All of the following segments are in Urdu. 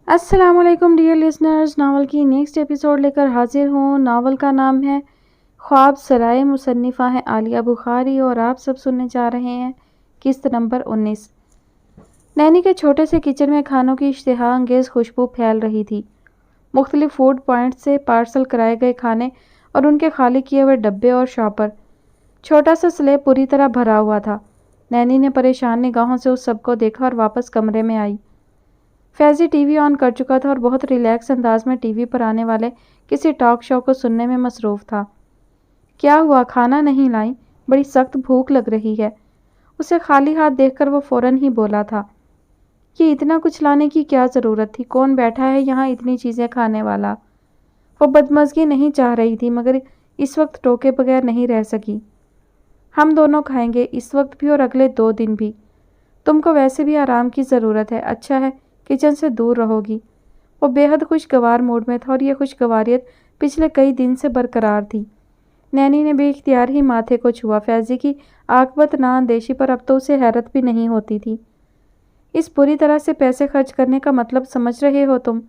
السلام علیکم ڈیئر لسنرز، ناول کی نیکسٹ ایپیسوڈ لے کر حاضر ہوں۔ ناول کا نام ہے خواب سرائے، مصنفہ ہیں عالیہ بخاری اور آپ سب سننے جا رہے ہیں قسط نمبر 19۔ نینی کے چھوٹے سے کچن میں کھانوں کی اشتہا انگیز خوشبو پھیل رہی تھی۔ مختلف فوڈ پوائنٹ سے پارسل کرائے گئے کھانے اور ان کے خالی کیے ہوئے ڈبے اور شاپر، چھوٹا سا سلیب پوری طرح بھرا ہوا تھا۔ نینی نے پریشان نگاہوں سے اس سب کو دیکھا اور واپس کمرے میں آئی۔ فیضی ٹی وی آن کر چکا تھا اور بہت ریلیکس انداز میں ٹی وی پر آنے والے کسی ٹاک شو کو سننے میں مصروف تھا۔ کیا ہوا، کھانا نہیں لائیں؟ بڑی سخت بھوک لگ رہی ہے۔ اسے خالی ہاتھ دیکھ کر وہ فوراً ہی بولا تھا کہ اتنا کچھ لانے کی کیا ضرورت تھی، کون بیٹھا ہے یہاں اتنی چیزیں کھانے والا۔ وہ بدمزگی نہیں چاہ رہی تھی مگر اس وقت ٹوکے بغیر نہیں رہ سکی۔ ہم دونوں کھائیں گے، اس وقت بھی اور اگلے 2 دن بھی۔ تم کو ویسے بھی آرام کی ضرورت ہے، اچھا ہے کچن سے دور رہو گی۔ وہ بے حد خوشگوار موڈ میں تھا اور یہ خوشگواریت پچھلے کئی دن سے برقرار تھی۔ نینی نے بے اختیار ہی ماتھے کو چھوا۔ فیضی کی عاقبت نااندیشی پر اب تو اسے حیرت بھی نہیں ہوتی تھی۔ اس بری طرح سے پیسے خرچ کرنے کا مطلب سمجھ رہے ہو تم؟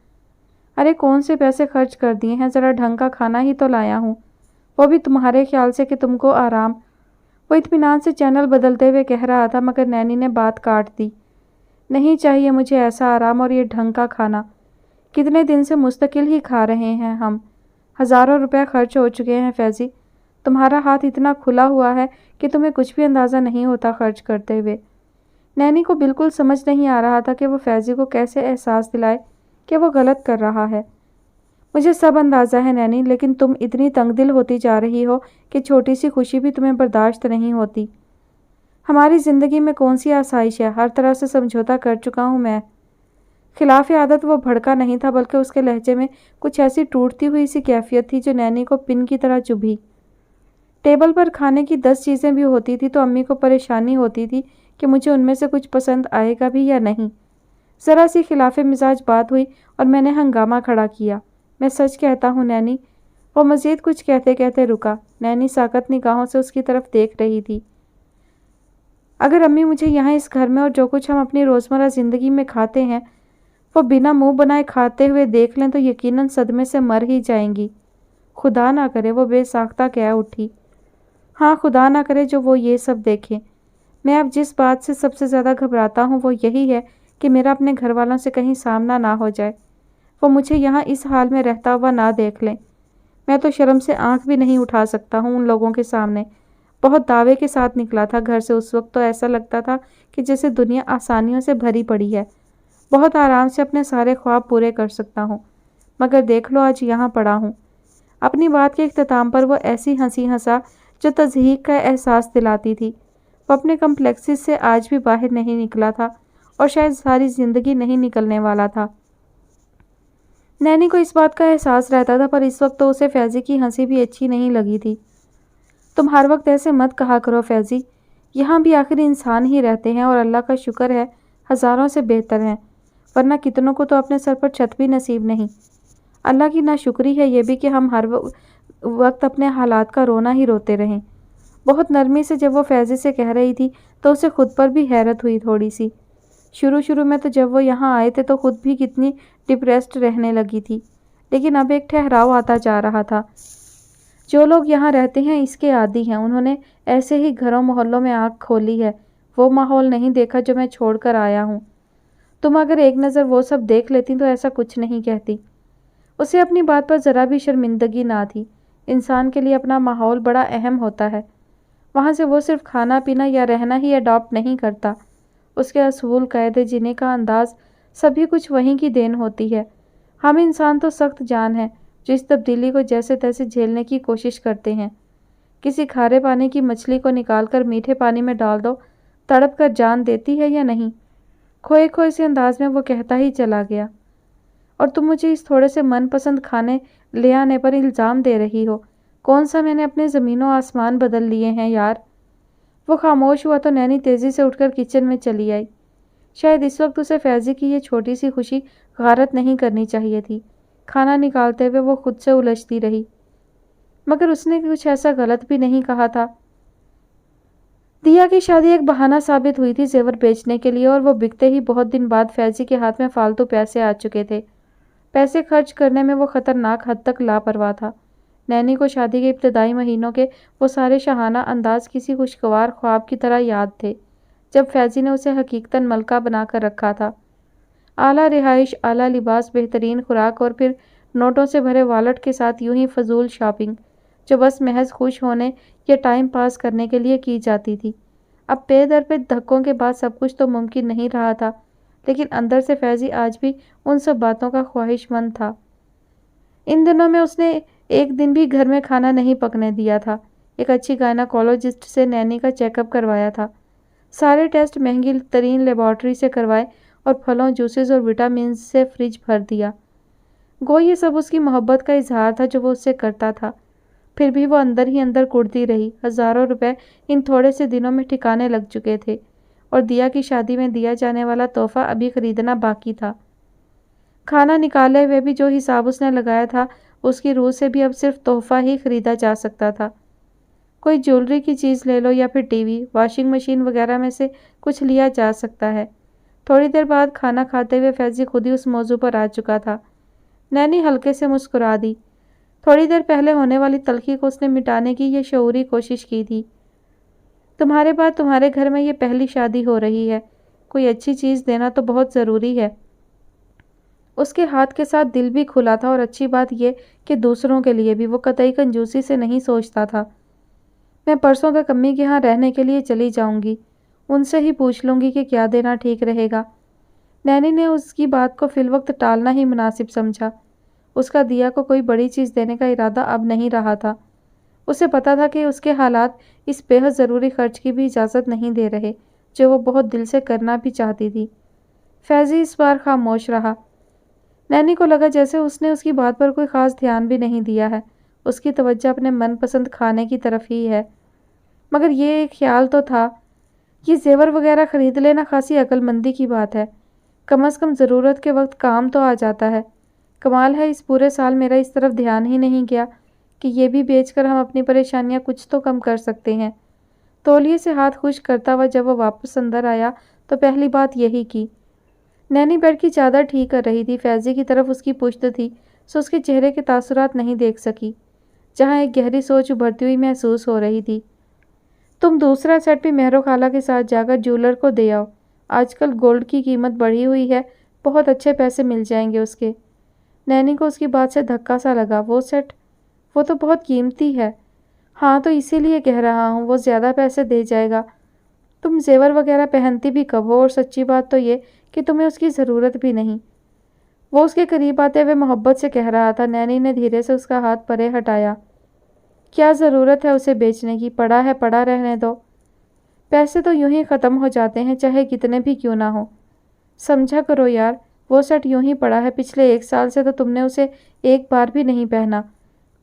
ارے کون سے پیسے خرچ کر دیے ہیں، ذرا ڈھنگ کا کھانا ہی تو لایا ہوں، وہ بھی تمہارے خیال سے کہ تم کو آرام۔ وہ اطمینان سے چینل بدلتے ہوئے کہہ رہا تھا مگر نینی نے بات کاٹ دی۔ نہیں چاہیے مجھے ایسا آرام اور یہ ڈھنگ کا کھانا۔ کتنے دن سے مستقل ہی کھا رہے ہیں ہم، ہزاروں روپے خرچ ہو چکے ہیں فیضی۔ تمہارا ہاتھ اتنا کھلا ہوا ہے کہ تمہیں کچھ بھی اندازہ نہیں ہوتا خرچ کرتے ہوئے۔ نینی کو بالکل سمجھ نہیں آ رہا تھا کہ وہ فیضی کو کیسے احساس دلائے کہ وہ غلط کر رہا ہے۔ مجھے سب اندازہ ہے نینی، لیکن تم اتنی تنگ دل ہوتی جا رہی ہو کہ چھوٹی سی خوشی بھی تمہیں برداشت نہیں ہوتی۔ ہماری زندگی میں کون سی آسائش ہے، ہر طرح سے سمجھوتا کر چکا ہوں میں۔ خلاف عادت وہ بھڑکا نہیں تھا بلکہ اس کے لہجے میں کچھ ایسی ٹوٹتی ہوئی سی کیفیت تھی جو نینی کو پن کی طرح چبھی۔ ٹیبل پر کھانے کی 10 چیزیں بھی ہوتی تھی تو امی کو پریشانی ہوتی تھی کہ مجھے ان میں سے کچھ پسند آئے گا بھی یا نہیں۔ ذرا سی خلاف مزاج بات ہوئی اور میں نے ہنگامہ کھڑا کیا۔ میں سچ کہتا ہوں نینی۔ وہ مزید کچھ کہتے کہتے رکا۔ نینی ساکت نگاہوں سے اس کی طرف دیکھ رہی تھی۔ اگر امی مجھے یہاں اس گھر میں اور جو کچھ ہم اپنی روزمرہ زندگی میں کھاتے ہیں وہ بنا منہ بنائے کھاتے ہوئے دیکھ لیں تو یقیناً صدمے سے مر ہی جائیں گی۔ خدا نہ کرے، وہ بے ساختہ کہہ اٹھی۔ ہاں خدا نہ کرے جو وہ یہ سب دیکھیں۔ میں اب جس بات سے سب سے زیادہ گھبراتا ہوں وہ یہی ہے کہ میرا اپنے گھر والوں سے کہیں سامنا نہ ہو جائے، وہ مجھے یہاں اس حال میں رہتا ہوا نہ دیکھ لیں۔ میں تو شرم سے آنکھ بھی نہیں اٹھا سکتا ہوں ان لوگوں کے سامنے۔ بہت دعوے کے ساتھ نکلا تھا گھر سے اس وقت تو ایسا لگتا تھا کہ جیسے دنیا آسانیوں سے بھری پڑی ہے، بہت آرام سے اپنے سارے خواب پورے کر سکتا ہوں، مگر دیکھ لو آج یہاں پڑا ہوں۔ اپنی بات کے اختتام پر وہ ایسی ہنسی ہنسا جو تضحیک کا احساس دلاتی تھی۔ وہ اپنے کمپلیکسز سے آج بھی باہر نہیں نکلا تھا اور شاید ساری زندگی نہیں نکلنے والا تھا۔ نینی کو اس بات کا احساس رہتا تھا پر اس وقت تو اسے فیضی کی ہنسی بھی اچھی نہیں لگی تھی۔ تم ہر وقت ایسے مت کہا کرو فیضی، یہاں بھی آخر انسان ہی رہتے ہیں اور اللہ کا شکر ہے ہزاروں سے بہتر ہیں، ورنہ کتنوں کو تو اپنے سر پر چھت بھی نصیب نہیں۔ اللہ کی ناشکری ہے یہ بھی کہ ہم ہر وقت اپنے حالات کا رونا ہی روتے رہیں۔ بہت نرمی سے جب وہ فیضی سے کہہ رہی تھی تو اسے خود پر بھی حیرت ہوئی تھوڑی سی۔ شروع میں تو جب وہ یہاں آئے تھے تو خود بھی کتنی ڈپریسڈ رہنے لگی تھی، لیکن اب ایک ٹھہراؤ آتا جا رہا تھا۔ جو لوگ یہاں رہتے ہیں اس کے عادی ہیں، انہوں نے ایسے ہی گھروں محلوں میں آنکھ کھولی ہے، وہ ماحول نہیں دیکھا جو میں چھوڑ کر آیا ہوں۔ تم اگر ایک نظر وہ سب دیکھ لیتی تو ایسا کچھ نہیں کہتی۔ اسے اپنی بات پر ذرا بھی شرمندگی نہ تھی۔ انسان کے لیے اپنا ماحول بڑا اہم ہوتا ہے، وہاں سے وہ صرف کھانا پینا یا رہنا ہی اڈاپٹ نہیں کرتا، اس کے اصول قاعدے جینے کا انداز سبھی کچھ وہیں کی دین ہوتی ہے۔ ہم انسان تو سخت جان ہیں جو اس تبدیلی کو جیسے تیسے جھیلنے کی کوشش کرتے ہیں۔ کسی کھارے پانی کی مچھلی کو نکال کر میٹھے پانی میں ڈال دو، تڑپ کر جان دیتی ہے یا نہیں؟ کھوئے سے انداز میں وہ کہتا ہی چلا گیا۔ اور تم مجھے اس تھوڑے سے من پسند کھانے لے آنے پر الزام دے رہی ہو؟ کون سا میں نے اپنے زمین و آسمان بدل لیے ہیں یار؟ وہ خاموش ہوا تو نینی تیزی سے اٹھ کر کچن میں چلی آئی۔ شاید اس وقت اسے فیضی کی یہ چھوٹی سی خوشی غارت نہیں کرنی چاہیے تھی۔ کھانا نکالتے ہوئے وہ خود سے الجھتی رہی، مگر اس نے کچھ ایسا غلط بھی نہیں کہا تھا۔ دیا کی شادی ایک بہانہ ثابت ہوئی تھی زیور بیچنے کے لیے، اور وہ بکتے ہی بہت دن بعد فیضی کے ہاتھ میں فالتو پیسے آ چکے تھے۔ پیسے خرچ کرنے میں وہ خطرناک حد تک لاپرواہ تھا۔ نینی کو شادی کے ابتدائی مہینوں کے وہ سارے شاہانہ انداز کسی خوشگوار خواب کی طرح یاد تھے، جب فیضی نے اسے حقیقتاً ملکہ بنا کر رکھا تھا۔ اعلیٰ رہائش، اعلیٰ لباس، بہترین خوراک اور پھر نوٹوں سے بھرے والٹ کے ساتھ یوں ہی فضول شاپنگ، جو بس محض خوش ہونے یا ٹائم پاس کرنے کے لیے کی جاتی تھی۔ اب پے در پہ دھکوں کے بعد سب کچھ تو ممکن نہیں رہا تھا، لیکن اندر سے فیضی آج بھی ان سب باتوں کا خواہش مند تھا۔ ان دنوں میں اس نے ایک دن بھی گھر میں کھانا نہیں پکنے دیا تھا۔ ایک اچھی گائناکولوجسٹ سے نینی کا چیک اپ کروایا تھا، سارے ٹیسٹ مہنگی ترین لیبارٹری سے کروائے اور پھلوں، جوسز اور وٹامنز سے فریج بھر دیا۔ گو یہ سب اس کی محبت کا اظہار تھا جو وہ اس سے کرتا تھا، پھر بھی وہ اندر ہی اندر کڑتی رہی۔ ہزاروں روپے ان تھوڑے سے دنوں میں ٹھکانے لگ چکے تھے، اور دیا کی شادی میں دیا جانے والا تحفہ ابھی خریدنا باقی تھا۔ کھانا نکالے ہوئے بھی جو حساب اس نے لگایا تھا، اس کی روح سے بھی اب صرف تحفہ ہی خریدا جا سکتا تھا۔ کوئی جیولری کی چیز لے لو یا پھر ٹی وی، واشنگ مشین وغیرہ میں سے کچھ لیا جا سکتا ہے۔ تھوڑی دیر بعد کھانا کھاتے ہوئے فیضی خود ہی اس موضوع پر آ چکا تھا۔ نینی ہلکے سے مسکرا دی۔ تھوڑی دیر پہلے ہونے والی تلخی کو اس نے مٹانے کی یہ شعوری کوشش کی تھی۔ تمہارے بعد تمہارے گھر میں یہ پہلی شادی ہو رہی ہے، کوئی اچھی چیز دینا تو بہت ضروری ہے۔ اس کے ہاتھ کے ساتھ دل بھی کھلا تھا، اور اچھی بات یہ کہ دوسروں کے لیے بھی۔ وہ قطعی کنجوسی سے نہیں سوچتا تھا۔ میں پرسوں تک امی کے ہاں رہنے کے لیے چلی جاؤں گی، ان سے ہی پوچھ لوں گی کہ کیا دینا ٹھیک رہے گا۔ نینی نے اس کی بات کو فی الوقت ٹالنا ہی مناسب سمجھا۔ اس کا دیا کو کوئی بڑی چیز دینے کا ارادہ اب نہیں رہا تھا۔ اسے پتا تھا کہ اس کے حالات اس بے حد ضروری خرچ کی بھی اجازت نہیں دے رہے جو وہ بہت دل سے کرنا بھی چاہتی تھی۔ فیضی اس بار خاموش رہا۔ نینی کو لگا جیسے اس نے اس کی بات پر کوئی خاص دھیان بھی نہیں دیا ہے، اس کی توجہ اپنے من پسند کھانے کی طرف ہی ہے۔ مگر یہ ایک خیال تو تھا، یہ زیور وغیرہ خرید لینا خاصی عقل مندی کی بات ہے، کم از کم ضرورت کے وقت کام تو آ جاتا ہے۔ کمال ہے اس پورے سال میرا اس طرف دھیان ہی نہیں گیا کہ یہ بھی بیچ کر ہم اپنی پریشانیاں کچھ تو کم کر سکتے ہیں۔ تولیے سے ہاتھ خشک کرتا ہوا جب وہ واپس اندر آیا تو پہلی بات یہی کی۔ نینی بیڈ کی چادر ٹھیک کر رہی تھی، فیضی کی طرف اس کی پشت تھی، سو اس کے چہرے کے تاثرات نہیں دیکھ سکی، جہاں ایک گہری سوچ ابھرتی ہوئی محسوس ہو رہی تھی۔ تم دوسرا سیٹ بھی مہرو خالہ کے ساتھ جا کر جیولر کو دے آؤ، آج کل گولڈ کی قیمت بڑھی ہوئی ہے، بہت اچھے پیسے مل جائیں گے اس کے۔ نینی کو اس کی بات سے دھکا سا لگا۔ وہ سیٹ؟ وہ تو بہت قیمتی ہے۔ ہاں تو اسی لیے کہہ رہا ہوں، وہ زیادہ پیسے دے جائے گا۔ تم زیور وغیرہ پہنتی بھی کب ہو، اور سچی بات تو یہ کہ تمہیں اس کی ضرورت بھی نہیں۔ وہ اس کے قریب آتے ہوئے محبت سے کہہ رہا تھا۔ نینی نے دھیرے سے اس کا ہاتھ پرے ہٹایا۔ کیا ضرورت ہے اسے بیچنے کی؟ پڑا ہے پڑا رہنے دو، پیسے تو یوں ہی ختم ہو جاتے ہیں چاہے کتنے بھی کیوں نہ ہو۔ سمجھا کرو یار، وہ سیٹ یوں ہی پڑا ہے، پچھلے 1 سال سے تو تم نے اسے ایک بار بھی نہیں پہنا۔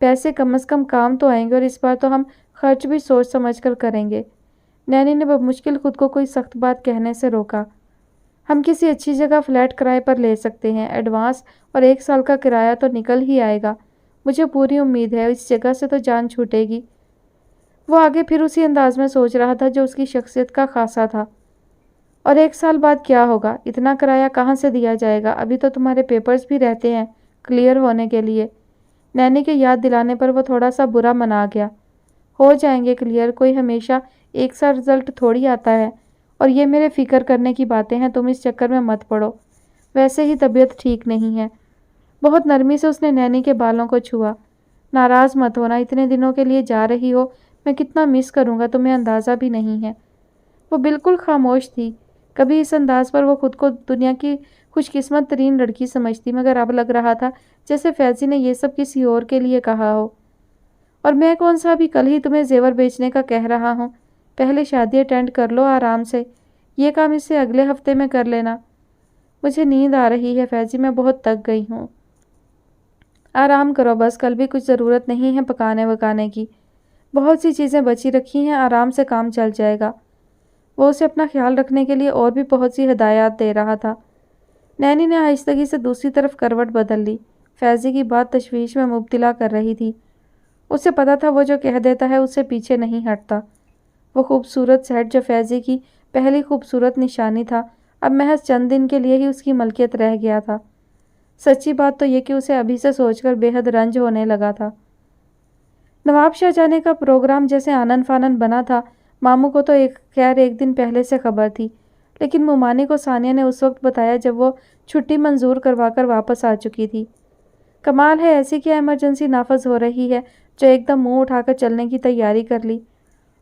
پیسے کم از کم کام تو آئیں گے، اور اس بار تو ہم خرچ بھی سوچ سمجھ کر کریں گے۔ نینی نے بمشکل خود کو کوئی سخت بات کہنے سے روکا۔ ہم کسی اچھی جگہ فلیٹ کرائے پر لے سکتے ہیں، ایڈوانس اور 1 سال کا کرایہ تو نکل ہی آئے گا۔ مجھے پوری امید ہے اس جگہ سے تو جان چھوٹے گی۔ وہ آگے پھر اسی انداز میں سوچ رہا تھا جو اس کی شخصیت کا خاصا تھا۔ اور 1 سال بعد کیا ہوگا؟ اتنا کرایہ کہاں سے دیا جائے گا؟ ابھی تو تمہارے پیپرز بھی رہتے ہیں کلیئر ہونے کے لیے۔ نینی کے یاد دلانے پر وہ تھوڑا سا برا منا گیا۔ ہو جائیں گے کلیئر، کوئی ہمیشہ 1 سا رزلٹ تھوڑی آتا ہے، اور یہ میرے فکر کرنے کی باتیں ہیں، تم اس چکر میں مت پڑو، ویسے ہی طبیعت ٹھیک نہیں ہے۔ بہت نرمی سے اس نے نینی کے بالوں کو چھوا۔ ناراض مت ہونا، اتنے دنوں کے لیے جا رہی ہو، میں کتنا مس کروں گا تمہیں اندازہ بھی نہیں ہے۔ وہ بالکل خاموش تھی۔ کبھی اس انداز پر وہ خود کو دنیا کی خوش قسمت ترین لڑکی سمجھتی، مگر اب لگ رہا تھا جیسے فیضی نے یہ سب کسی اور کے لیے کہا ہو۔ اور میں کون سا ابھی کل ہی تمہیں زیور بیچنے کا کہہ رہا ہوں؟ پہلے شادی اٹینڈ کر لو آرام سے، یہ کام اس سے اگلے ہفتے میں کر لینا۔ مجھے نیند آ رہی ہے فیضی، میں بہت تک گئی ہوں۔ آرام کرو بس، کل بھی کچھ ضرورت نہیں ہے پکانے وکانے کی، بہت سی چیزیں بچی رکھی ہیں، آرام سے کام چل جائے گا۔ وہ اسے اپنا خیال رکھنے کے لیے اور بھی بہت سی ہدایات دے رہا تھا۔ نینی نے آہستگی سے دوسری طرف کروٹ بدل لی۔ فیضی کی بات تشویش میں مبتلا کر رہی تھی۔ اسے پتا تھا وہ جو کہہ دیتا ہے اس سے پیچھے نہیں ہٹتا۔ وہ خوبصورت سیٹ جو فیضی کی پہلی خوبصورت نشانی تھا، اب محض چند دن کے لیے ہی اس کی ملکیت رہ گیا تھا۔ سچی بات تو یہ کہ اسے ابھی سے سوچ کر بے حد رنج ہونے لگا تھا۔ نواب شاہ جانے کا پروگرام جیسے آنن فانن بنا تھا، ماموں کو تو ایک دن پہلے سے خبر تھی، لیکن مومانی کو ثانیہ نے اس وقت بتایا جب وہ چھٹی منظور کروا کر واپس آ چکی تھی۔ کمال ہے، ایسی کیا ایمرجنسی نافذ ہو رہی ہے جو ایک دم منہ اٹھا کر چلنے کی تیاری کر لی۔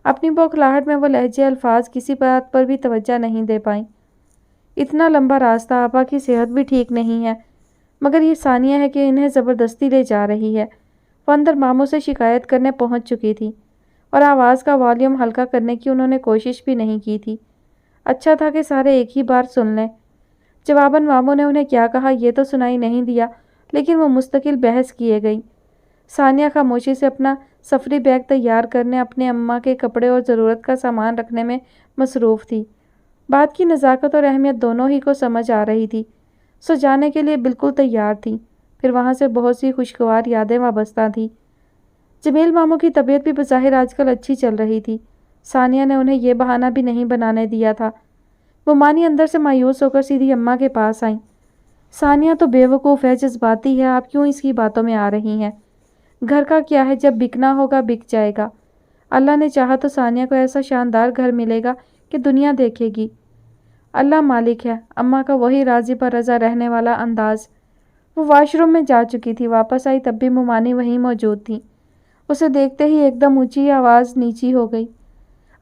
اپنی بوکھلاہٹ میں وہ لہجے الفاظ کسی بات پر بھی توجہ نہیں دے پائیں۔ اتنا لمبا راستہ، آپا کی صحت بھی ٹھیک نہیں ہے، مگر یہ ثانیہ ہے کہ انہیں زبردستی لے جا رہی ہے۔ وہ اندر ماموں سے شکایت کرنے پہنچ چکی تھی اور آواز کا والیوم ہلکا کرنے کی انہوں نے کوشش بھی نہیں کی تھی۔ اچھا تھا کہ سارے ایک ہی بار سن لیں۔ جواباً ماموں نے انہیں کیا کہا یہ تو سنائی نہیں دیا، لیکن وہ مستقل بحث کیے گئی۔ ثانیہ خاموشی سے اپنا سفری بیگ تیار کرنے، اپنے اماں کے کپڑے اور ضرورت کا سامان رکھنے میں مصروف تھی۔ بات کی نزاکت اور اہمیت دونوں ہی کو سمجھ آ رہی تھی، سو جانے کے لیے بالکل تیار تھی۔ پھر وہاں سے بہت سی خوشگوار یادیں وابستہ تھیں۔ جمیل ماموں کی طبیعت بھی بظاہر آج کل اچھی چل رہی تھی۔ ثانیہ نے انہیں یہ بہانہ بھی نہیں بنانے دیا تھا۔ مومانی اندر سے مایوس ہو کر سیدھی اماں کے پاس آئیں۔ ثانیہ تو بے وقوف ہے، جذباتی ہے، آپ کیوں اس کی باتوں میں آ رہی ہیں؟ گھر کا کیا ہے، جب بکنا ہوگا بک جائے گا۔ اللہ نے چاہا تو ثانیہ کو ایسا شاندار گھر ملے گا کہ دنیا دیکھے گی۔ اللہ مالک ہے۔ اماں کا وہی راضی پر رضا رہنے والا انداز۔ وہ واش روم میں جا چکی تھی، واپس آئی تب بھی مومانی وہیں موجود تھی۔ اسے دیکھتے ہی ایک دم اونچی آواز نیچی ہو گئی۔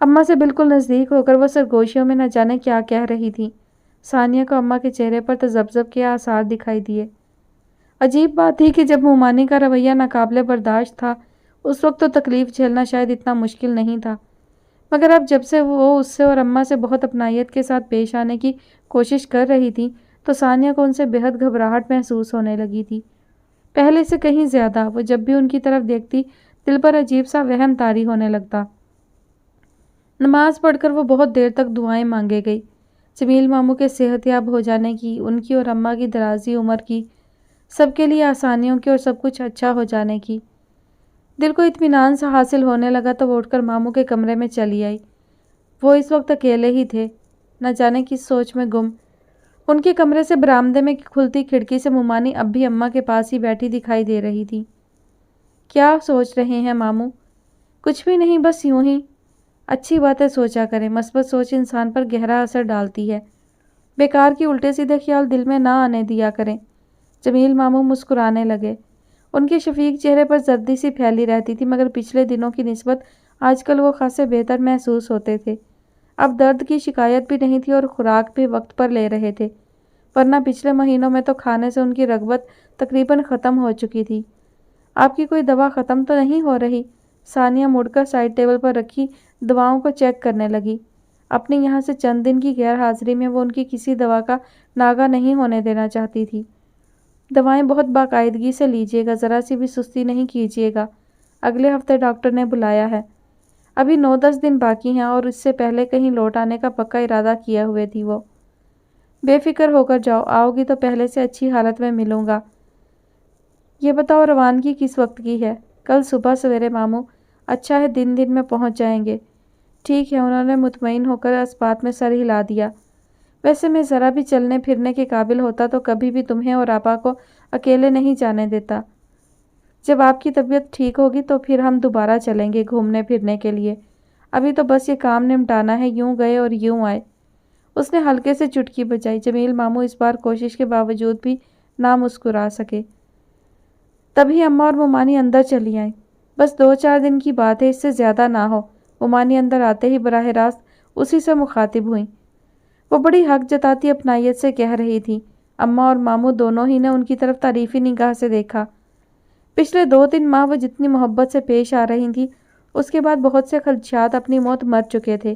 اماں سے بالکل نزدیک ہو کر وہ سرگوشیوں میں نہ جانے کیا کہہ رہی تھی۔ ثانیہ کو اماں کے چہرے پر تذبذب کے آثار دکھائی دیے۔ عجیب بات تھی کہ جب مومانی کا رویہ ناقابل برداشت تھا، اس وقت تو تکلیف جھیلنا شاید اتنا مشکل نہیں تھا، مگر اب جب سے وہ اس سے اور اماں سے بہت اپنائیت کے ساتھ پیش آنے کی کوشش کر رہی تھی تو ثانیہ کو ان سے بےحد گھبراہٹ محسوس ہونے لگی تھی۔ پہلے سے کہیں زیادہ۔ وہ جب بھی ان کی طرف دیکھتی دل پر عجیب سا وہم طاری ہونے لگتا۔ نماز پڑھ کر وہ بہت دیر تک دعائیں مانگے گئی، جمیل ماموں کے صحت یاب ہو جانے کی، ان کی اور اماں کی درازی عمر کی، سب کے لیے آسانیوں کی اور سب کچھ اچھا ہو جانے کی۔ دل کو اطمینان سا حاصل ہونے لگا تو وہ اٹھ کر ماموں کے کمرے میں چلی آئی۔ وہ اس وقت اکیلے ہی تھے، نہ جانے کس سوچ میں گم۔ ان کے کمرے سے برآمدے میں کھلتی کھڑکی سے مومانی اب بھی اماں کے پاس ہی بیٹھی دکھائی دے رہی تھی۔ کیا سوچ رہے ہیں ماموں؟ کچھ بھی نہیں، بس یوں ہی۔ اچھی باتیں سوچا کریں، مثبت سوچ انسان پر گہرا اثر ڈالتی ہے۔ بیکار کی الٹے سیدھے خیال دل میں نہ آنے دیا کریں۔ جمیل ماموں مسکرانے لگے۔ ان کے شفیق چہرے پر زردی سی پھیلی رہتی تھی، مگر پچھلے دنوں کی نسبت آج کل وہ خاصے بہتر محسوس ہوتے تھے۔ اب درد کی شکایت بھی نہیں تھی اور خوراک بھی وقت پر لے رہے تھے، ورنہ پچھلے مہینوں میں تو کھانے سے ان کی رغبت تقریباً ختم ہو چکی تھی۔ آپ کی کوئی دوا ختم تو نہیں ہو رہی؟ ثانیہ مڑ کر سائڈ ٹیبل پر رکھی دواؤں کو چیک کرنے لگی۔ اپنے یہاں سے چند دن کی غیر حاضری میں وہ ان کی کسی دوا کا ناغہ نہیں ہونے دینا چاہتی تھی۔ دوائیں بہت باقاعدگی سے لیجیے گا، ذرا سی بھی سستی نہیں کیجیے گا۔ اگلے ہفتے ڈاکٹر نے بلایا ہے۔ ابھی 9-10 دن باقی ہیں اور اس سے پہلے کہیں لوٹ آنے کا پکا ارادہ کیے ہوئے تھی وہ۔ بے فکر ہو کر جاؤ، آؤ گی تو پہلے سے اچھی حالت میں ملوں گا۔ یہ بتاؤ روانگی کس وقت کی ہے؟ کل صبح سویرے ماموں۔ اچھا ہے، دن میں پہنچ جائیں گے۔ ٹھیک ہے، انہوں نے مطمئن ہو کر اس بات میں سر ہلا دیا۔ ویسے میں ذرا بھی چلنے پھرنے کے قابل ہوتا تو کبھی بھی تمہیں اور آپا کو اکیلے نہیں جانے دیتا۔ جب آپ کی طبیعت ٹھیک ہوگی تو پھر ہم دوبارہ چلیں گے گھومنے پھرنے کے لیے۔ ابھی تو بس یہ کام نمٹانا ہے، یوں گئے اور یوں آئے۔ اس نے ہلکے سے چٹکی بجائی۔ جمیل ماموں اس بار کوشش کے باوجود بھی نہ مسکرا سکے۔ تبھی اماں اور مومانی اندر چلی آئیں۔ بس 2-4 دن کی بات ہے، اس سے زیادہ نہ ہو۔ مومانی اندر آتے ہی براہ راست اسی سے مخاطب ہوئیں۔ وہ بڑی حق جتاتی اپنائیت سے کہہ رہی تھی۔ اماں اور ماموں دونوں ہی نے ان کی طرف تعریفی نگاہ سے دیکھا۔ پچھلے 2-3 ماہ وہ جتنی محبت سے پیش آ رہی تھی، اس کے بعد بہت سے خدشات اپنی موت مر چکے تھے۔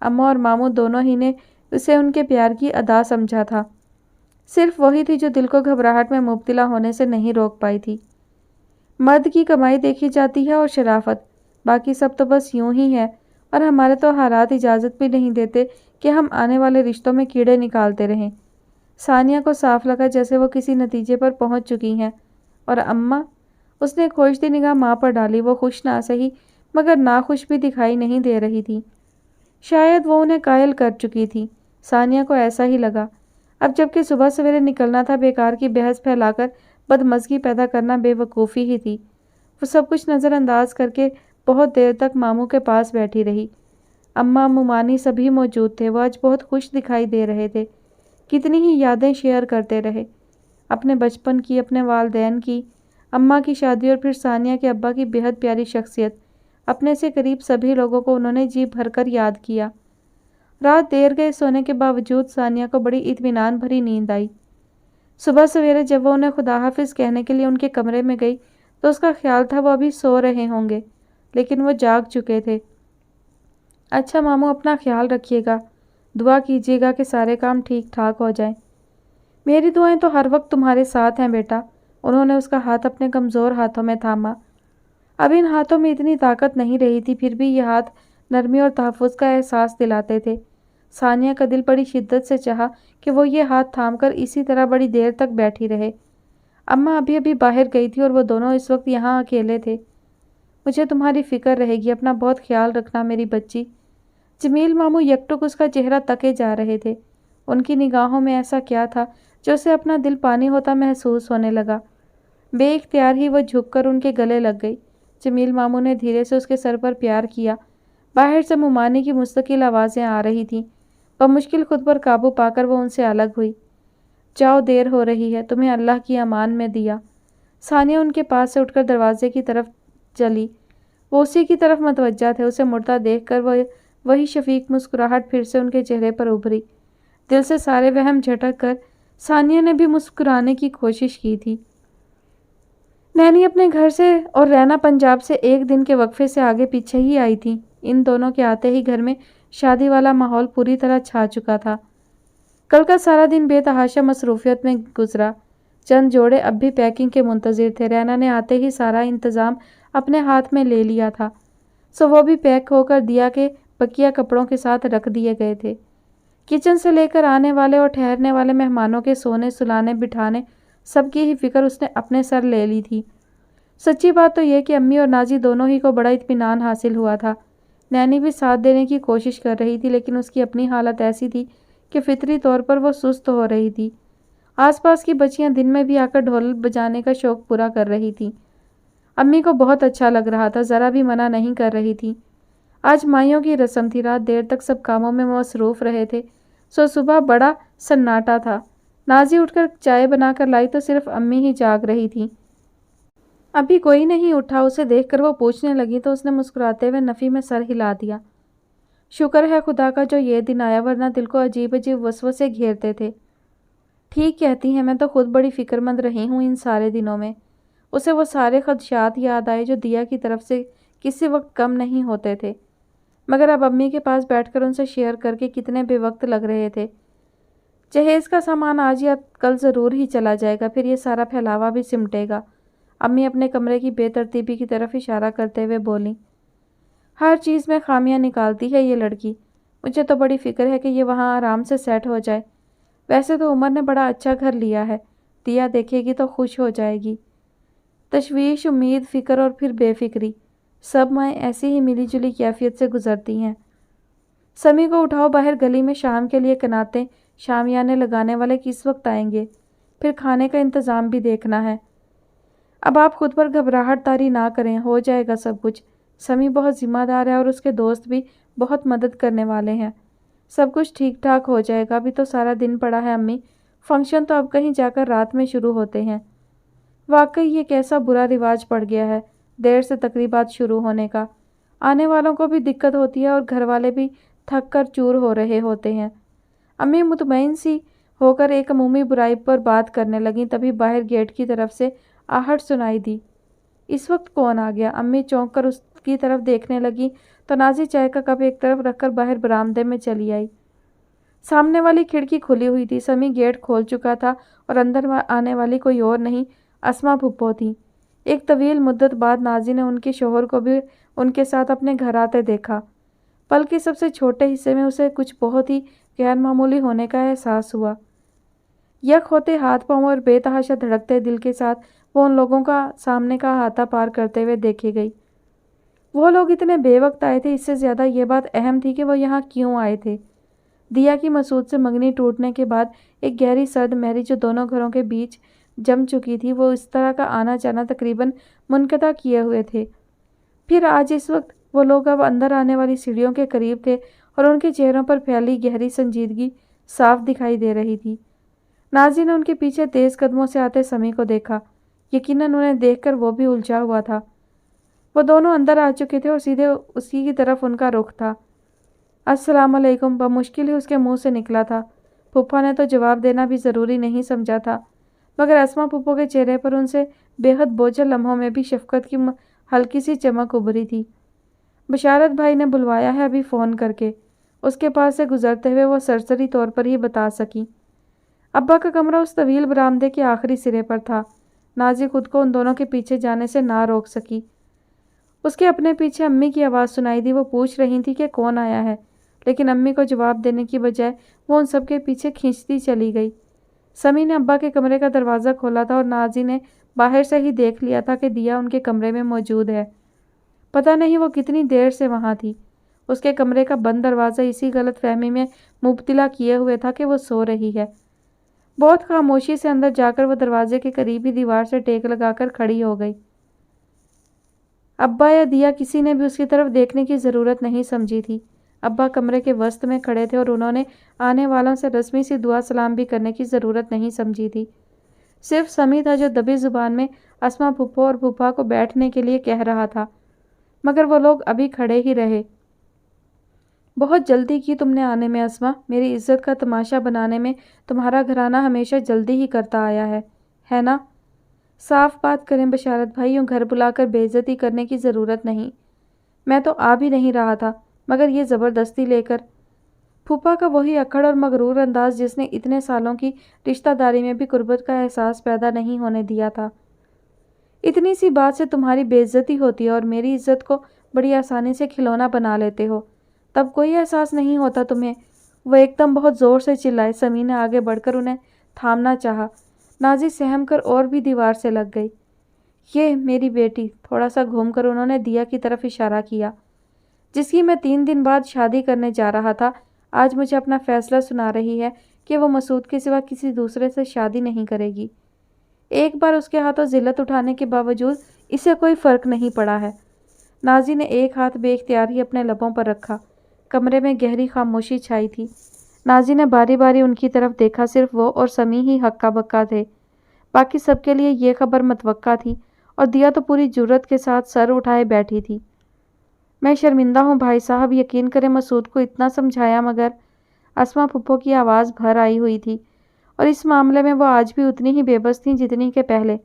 اماں اور ماموں دونوں ہی نے اسے ان کے پیار کی ادا سمجھا تھا۔ صرف وہی تھی جو دل کو گھبراہٹ میں مبتلا ہونے سے نہیں روک پائی تھی۔ مرد کی کمائی دیکھی جاتی ہے اور شرافت، باقی سب تو بس یوں ہی ہے، اور ہمارے تو حالات اجازت بھی نہیں دیتے کہ ہم آنے والے رشتوں میں کیڑے نکالتے رہیں۔ ثانیہ کو صاف لگا جیسے وہ کسی نتیجے پر پہنچ چکی ہیں۔ اور اماں؟ اس نے کھوجتی نگاہ ماں پر ڈالی۔ وہ خوش نہ سہی مگر ناخوش بھی دکھائی نہیں دے رہی تھی۔ شاید وہ انہیں قائل کر چکی تھی۔ ثانیہ کو ایسا ہی لگا۔ اب جب کہ صبح سویرے نکلنا تھا، بیکار کی بحث پھیلا کر بدمزگی پیدا کرنا بے وقوفی ہی تھی۔ وہ سب کچھ نظر انداز کر کے بہت دیر تک ماموں کے پاس بیٹھی رہی۔ اماں، ممانی سبھی موجود تھے۔ وہ آج بہت خوش دکھائی دے رہے تھے۔ کتنی ہی یادیں شیئر کرتے رہے، اپنے بچپن کی، اپنے والدین کی، اماں کی شادی اور پھر ثانیہ کے ابا کی بہت پیاری شخصیت۔ اپنے سے قریب سبھی لوگوں کو انہوں نے جی بھر کر یاد کیا۔ رات دیر گئے سونے کے باوجود ثانیہ کو بڑی اطمینان بھری نیند آئی۔ صبح سویرے جب وہ انہیں خدا حافظ کہنے کے لیے ان کے کمرے میں گئی تو اس کا خیال تھا وہ ابھی سو رہے ہوں گے، لیکن وہ جاگ چکے تھے۔ اچھا ماموں، اپنا خیال رکھیے گا، دعا کیجیے گا کہ سارے کام ٹھیک ٹھاک ہو جائیں۔ میری دعائیں تو ہر وقت تمہارے ساتھ ہیں بیٹا۔ انہوں نے اس کا ہاتھ اپنے کمزور ہاتھوں میں تھاما۔ اب ان ہاتھوں میں اتنی طاقت نہیں رہی تھی، پھر بھی یہ ہاتھ نرمی اور تحفظ کا احساس دلاتے تھے۔ ثانیہ کا دل بڑی شدت سے چاہا کہ وہ یہ ہاتھ تھام کر اسی طرح بڑی دیر تک بیٹھی رہے۔ اماں ابھی ابھی باہر گئی تھی اور وہ دونوں اس وقت یہاں اکیلے تھے۔ مجھے تمہاری فکر رہے گی، اپنا بہت خیال رکھنا میری بچی۔ جمیل ماموں یکٹک اس کا چہرہ تکے جا رہے تھے۔ ان کی نگاہوں میں ایسا کیا تھا جو اسے اپنا دل پانی ہوتا محسوس ہونے لگا۔ بے اختیار ہی وہ جھک کر ان کے گلے لگ گئی۔ جمیل ماموں نے دھیرے سے اس کے سر پر پیار کیا۔ باہر سے ممانی کی مستقل آوازیں آ رہی تھیں۔ بمشکل خود پر قابو پا کر وہ ان سے الگ ہوئی۔ جاؤ، دیر ہو رہی ہے، تمہیں اللہ کی امان میں دیا۔ ثانیہ ان کے پاس سے اٹھ کر دروازے کی طرف چلی۔ وہ اسی کی طرف متوجہ تھے۔ اسے مڑتا دیکھ کر وہی شفیق مسکراہٹ پھر سے ان کے چہرے پر ابھری۔ دل سے سارے وہم جھٹک کر ثانیہ نے بھی مسکرانے کی کوشش کی تھی۔ نینی اپنے گھر سے اور رینا پنجاب سے ایک دن کے وقفے سے آگے پیچھے ہی آئی تھی۔ ان دونوں کے آتے ہی گھر میں شادی والا ماحول پوری طرح چھا چکا تھا۔ کل کا سارا دن بے تحاشا مصروفیت میں گزرا۔ چند جوڑے اب بھی پیکنگ کے منتظر تھے۔ رینا نے آتے ہی سارا انتظام اپنے ہاتھ میں لے لیا تھا، سو وہ بھی پیک ہو کر دیا کے بقیہ کپڑوں کے ساتھ رکھ دیے گئے تھے۔ کچن سے لے کر آنے والے اور ٹھہرنے والے مہمانوں کے سونے، سلانے، بٹھانے، سب کی ہی فکر اس نے اپنے سر لے لی تھی۔ سچی بات تو یہ کہ امی اور نازی دونوں ہی کو بڑا اطمینان حاصل ہوا تھا۔ نینی بھی ساتھ دینے کی کوشش کر رہی تھی، لیکن اس کی اپنی حالت ایسی تھی کہ فطری طور پر وہ سست ہو رہی تھی۔ آس پاس کی بچیاں دن میں بھی آ کر ڈھول بجانے کا شوق پورا کر رہی تھیں۔ امی کو بہت اچھا لگ رہا تھا، ذرا بھی منع نہیں کر رہی تھی۔ آج مائیوں کی رسم تھی، رات دیر تک سب کاموں میں مصروف رہے تھے، سو صبح بڑا سناٹا تھا۔ نازی اٹھ کر چائے بنا کر لائی تو صرف امی ہی جاگ رہی تھیں۔ ابھی کوئی نہیں اٹھا۔ اسے دیکھ کر وہ پوچھنے لگی تو اس نے مسکراتے ہوئے نفی میں سر ہلا دیا۔ شکر ہے خدا کا جو یہ دن آیا، ورنہ دل کو عجیب عجیب وسوسے گھیرتے تھے۔ ٹھیک کہتی ہیں، میں تو خود بڑی فکر مند رہی ہوں ان سارے دنوں میں۔ اسے وہ سارے خدشات یاد آئے جو دیا کی طرف سے کسی وقت کم نہیں ہوتے تھے، مگر اب امی کے پاس بیٹھ کر ان سے شیئر کر کے کتنے بے وقت لگ رہے تھے۔ جہیز کا سامان آج یا کل ضرور ہی چلا جائے گا، پھر یہ سارا پھیلاوا بھی سمٹے گا۔ امی اپنے کمرے کی بے ترتیبی کی طرف اشارہ کرتے ہوئے بولیں، ہر چیز میں خامیاں نکالتی ہے یہ لڑکی۔ مجھے تو بڑی فکر ہے کہ یہ وہاں آرام سے سیٹ ہو جائے۔ ویسے تو عمر نے بڑا اچھا گھر لیا ہے، دیا دیکھے گی تو خوش ہو جائے گی۔ تشویش، امید، فکر اور پھر بے فکری، سب مائیں ایسی ہی ملی جلی کیفیت سے گزرتی ہیں۔ سمی کو اٹھاؤ، باہر گلی میں شام کے لیے کناتے شامیانے لگانے والے کس وقت آئیں گے، پھر کھانے کا انتظام بھی دیکھنا ہے۔ اب آپ خود پر گھبراہٹ طاری نہ کریں، ہو جائے گا سب کچھ۔ سمی بہت ذمہ دار ہے اور اس کے دوست بھی بہت مدد کرنے والے ہیں۔ سب کچھ ٹھیک ٹھاک ہو جائے گا، ابھی تو سارا دن پڑا ہے امی، فنکشن تو اب کہیں جا کر رات میں شروع ہوتے ہیں۔ واقعی یہ کیسا برا رواج پڑ گیا ہے، دیر سے تقریبات شروع ہونے کا۔ آنے والوں کو بھی دقت ہوتی ہے اور گھر والے بھی تھک کر چور ہو رہے ہوتے ہیں۔ امی مطمئن سی ہو کر ایک عمومی برائی پر بات کرنے لگیں، تبھی باہر گیٹ کی طرف سے آہٹ سنائی دی۔ اس وقت کون آ گیا؟ امی چونک کر اس کی طرف دیکھنے لگی تو نازی چائے کا کپ ایک طرف رکھ کر باہر برآمدے میں چلی آئی۔ سامنے والی کھڑکی کھلی ہوئی تھی، سمی گیٹ کھول چکا تھا اور اندر آنے والی کوئی اور نہیں، اسما پھپھو تھی۔ ایک طویل مدت بعد نازی نے ان کے شوہر کو بھی ان کے ساتھ اپنے گھر آتے دیکھا۔ پل کے سب سے چھوٹے حصے میں اسے کچھ بہت ہی غیر معمولی ہونے کا احساس ہوا۔ یک ہوتے ہاتھ پاؤں اور بے تحاشا دھڑکتے دل کے ساتھ وہ ان لوگوں کا سامنے کا احاطہ پار کرتے ہوئے دیکھے گئی۔ وہ لوگ اتنے بے وقت آئے تھے، اس سے زیادہ یہ بات اہم تھی کہ وہ یہاں کیوں آئے تھے۔ دیا کی مسعود سے منگنی ٹوٹنے کے بعد ایک گہری سرد مہری جو دونوں گھروں کے بیچ جم چکی تھی، وہ اس طرح کا آنا جانا تقریباً منقطع کیے ہوئے تھے۔ پھر آج اس وقت وہ لوگ اب اندر آنے والی سیڑھیوں کے قریب تھے اور ان کے چہروں پر پھیلی گہری سنجیدگی صاف دکھائی دے رہی تھی۔ نازی نے ان کے پیچھے تیز قدموں سے آتے سمی کو دیکھا۔ یقیناً انہیں دیکھ کر وہ بھی الجھا ہوا تھا۔ وہ دونوں اندر آ چکے تھے اور سیدھے اسی کی طرف ان کا رخ تھا۔ السلام علیکم بمشکل ہی اس کے منہ سے نکلا تھا۔ پھپھا نے تو جواب دینا بھی ضروری نہیں سمجھا تھا، مگر اسما پھپھو کے چہرے پر ان سے بے حد بوجھل لمحوں میں بھی شفقت کی ہلکی سی چمک ابھری تھی۔ بشارت بھائی نے بلوایا ہے ابھی فون کر کے، اس کے پاس سے گزرتے ہوئے وہ سرسری طور پر ہی بتا سکی۔ ابا کا کمرہ اس طویل برآمدے کے آخری سرے پر تھا۔ نازی خود کو ان دونوں کے پیچھے جانے سے نہ روک سکی۔ اس کے اپنے پیچھے امی کی آواز سنائی دی۔ وہ پوچھ رہی تھی کہ کون آیا ہے، لیکن امی کو جواب دینے کی بجائے وہ ان سب کے پیچھے کھینچتی چلی گئی۔ سمی نے ابا کے کمرے کا دروازہ کھولا تھا اور نازی نے باہر سے ہی دیکھ لیا تھا کہ دیا ان کے کمرے میں موجود ہے۔ پتہ نہیں وہ کتنی دیر سے وہاں تھی۔ اس کے کمرے کا بند دروازہ اسی غلط فہمی میں مبتلا کیے ہوئے تھا کہ وہ سو رہی ہے۔ بہت خاموشی سے اندر جا کر وہ دروازے کے قریب ہی دیوار سے ٹیک لگا کر کھڑی ہو گئی۔ ابا یا دیا کسی نے بھی اس کی طرف دیکھنے کی ضرورت نہیں سمجھی تھی۔ ابا کمرے کے وسط میں کھڑے تھے اور انہوں نے آنے والوں سے رسمی سی دعا سلام بھی کرنے کی ضرورت نہیں سمجھی تھی۔ صرف سمی تھا جو دبی زبان میں اسما پھپھو اور پھپھا کو بیٹھنے کے لیے کہہ رہا تھا، مگر وہ لوگ ابھی کھڑے ہی رہے۔ بہت جلدی کی تم نے آنے میں اسما، میری عزت کا تماشا بنانے میں تمہارا گھرانہ ہمیشہ جلدی ہی کرتا آیا ہے نا؟ صاف بات کریں بشارت بھائی، یوں گھر بلا کر بے عزتی کرنے کی ضرورت نہیں۔ میں تو آ بھی نہیں رہا تھا، مگر یہ زبردستی لے کر۔ پھوپھا کا وہی اکڑ اور مغرور انداز جس نے اتنے سالوں کی رشتہ داری میں بھی غربت کا احساس پیدا نہیں ہونے دیا تھا۔ اتنی سی بات سے تمہاری بے عزتی ہوتی ہے اور میری عزت کو بڑی آسانی سے کھلونا بنا لیتے ہو، تب کوئی احساس نہیں ہوتا تمہیں؟ وہ ایک دم بہت زور سے چلائے۔ سمی نے آگے بڑھ کر انہیں تھامنا چاہا۔ نازی سہم کر اور بھی دیوار سے لگ گئی۔ یہ میری بیٹی، تھوڑا سا گھوم کر انہوں نے دیا کی طرف اشارہ کیا، جس کی میں 3 دن بعد شادی کرنے جا رہا تھا، آج مجھے اپنا فیصلہ سنا رہی ہے کہ وہ مسعود کے سوا کسی دوسرے سے شادی نہیں کرے گی۔ ایک بار اس کے ہاتھوں ذلت اٹھانے کے باوجود اسے کوئی فرق نہیں پڑا ہے۔ نازی نے ایک ہاتھ بے اختیار ہی اپنے لبوں پر رکھا۔ کمرے میں گہری خاموشی چھائی تھی۔ نازی نے باری باری ان کی طرف دیکھا۔ صرف وہ اور سمی ہی ہکا بکا تھے، باقی سب کے لیے یہ خبر متوقع تھی، اور دیا تو پوری جرأت کے ساتھ سر اٹھائے بیٹھی تھی۔ میں شرمندہ ہوں بھائی صاحب، یقین کریں مسعود کو اتنا سمجھایا مگر… اسما پھپھو کی آواز بھر آئی ہوئی تھی، اور اس معاملے میں وہ آج بھی اتنی ہی بے بس تھیں جتنی کہ پہلے۔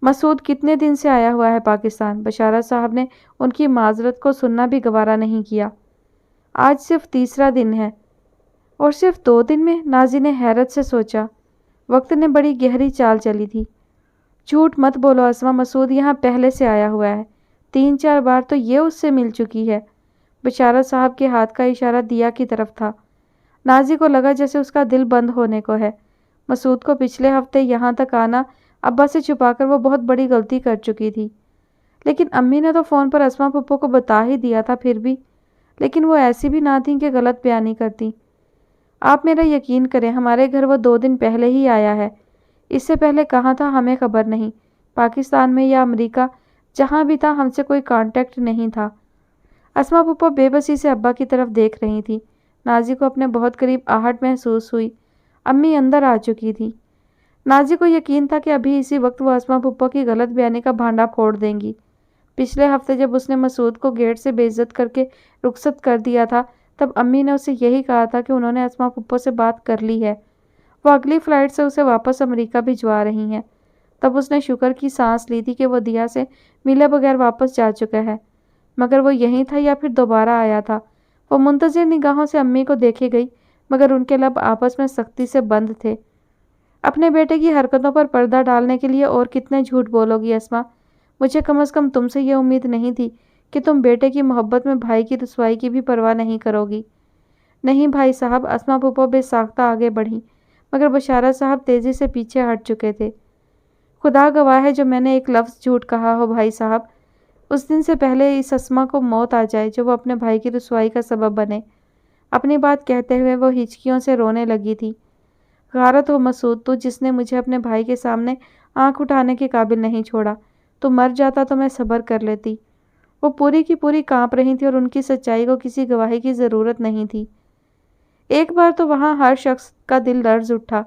مسعود کتنے دن سے آیا ہوا ہے پاکستان؟ بشارت صاحب نے ان کی معذرت کو سننا بھی گوارا نہیں کیا۔ آج صرف 3 دن ہے۔ اور صرف 2 دن میں؟ نازی نے حیرت سے سوچا۔ وقت نے بڑی گہری چال چلی تھی۔ جھوٹ مت بولو اسما، مسعود یہاں پہلے سے آیا ہوا ہے، 3-4 بار تو یہ اس سے مل چکی ہے۔ بشارت صاحب کے ہاتھ کا اشارہ دیا کی طرف تھا۔ نازی کو لگا جیسے اس کا دل بند ہونے کو ہے۔ مسعود کو پچھلے ہفتے یہاں تک آنا ابا سے چھپا کر وہ بہت بڑی غلطی کر چکی تھی، لیکن امی نے تو فون پر اسما پھپھو کو بتا ہی دیا تھا۔ پھر بھی لیکن وہ ایسی بھی نہ تھیں کہ غلط بیانی کرتی۔ آپ میرا یقین کریں، ہمارے گھر وہ 2 دن پہلے ہی آیا ہے۔ اس سے پہلے کہاں تھا ہمیں خبر نہیں۔ پاکستان میں یا امریکہ، جہاں بھی تھا ہم سے کوئی کانٹیکٹ نہیں تھا۔ اسما پھپھو بے بسی سے ابا کی طرف دیکھ رہی تھی۔ نازی کو اپنے بہت قریب آہٹ محسوس ہوئی۔ امی اندر آ چکی تھی۔ نازی کو یقین تھا کہ ابھی اسی وقت وہ اسما پھپھو کی غلط بیانی کا بھانڈا پھوڑ دیں گی۔ پچھلے ہفتے جب اس نے مسعود کو گیٹ سے بے عزت کر کے رخصت کر دیا تھا، تب امی نے اسے یہی کہا تھا کہ انہوں نے اسما پھپھو سے بات کر لی ہے، وہ اگلی فلائٹ سے اسے واپس امریکہ بھجوا رہی ہیں۔ تب اس نے شکر کی سانس لی تھی کہ وہ دیا سے ملے بغیر واپس جا چکا ہے، مگر وہ یہیں تھا یا پھر دوبارہ آیا تھا؟ وہ منتظر نگاہوں سے امی کو دیکھے گئی، مگر ان کے لب آپس میں سختی سے بند تھے۔ اپنے بیٹے کی حرکتوں پر پردہ ڈالنے کے لیے اور کتنے جھوٹ بولو گی اسما؟ مجھے کم از کم تم سے یہ امید نہیں تھی کہ تم بیٹے کی محبت میں بھائی کی رسوائی کی بھی پرواہ نہیں کرو گی۔ نہیں بھائی صاحب، اسما پھپھو بے ساختہ آگے بڑھی، مگر بشارت صاحب تیزی سے پیچھے ہٹ چکے تھے۔ خدا گواہ ہے جو میں نے ایک لفظ جھوٹ کہا ہو بھائی صاحب، اس دن سے پہلے اس اسما کو موت آ جائے جو وہ اپنے بھائی کی رسوائی کا سبب بنے۔ اپنی بات کہتے ہوئے وہ ہچکیوں سے رونے لگی تھی۔ غارت ہو مسعود، تو جس نے مجھے اپنے بھائی کے سامنے آنکھ اٹھانے کے قابل نہیں چھوڑا۔ تو مر جاتا تو میں صبر کر لیتی۔ وہ پوری کی پوری کانپ رہی تھی اور ان کی سچائی کو کسی گواہی کی ضرورت نہیں تھی۔ ایک بار تو وہاں ہر شخص کا دل لرز اٹھا۔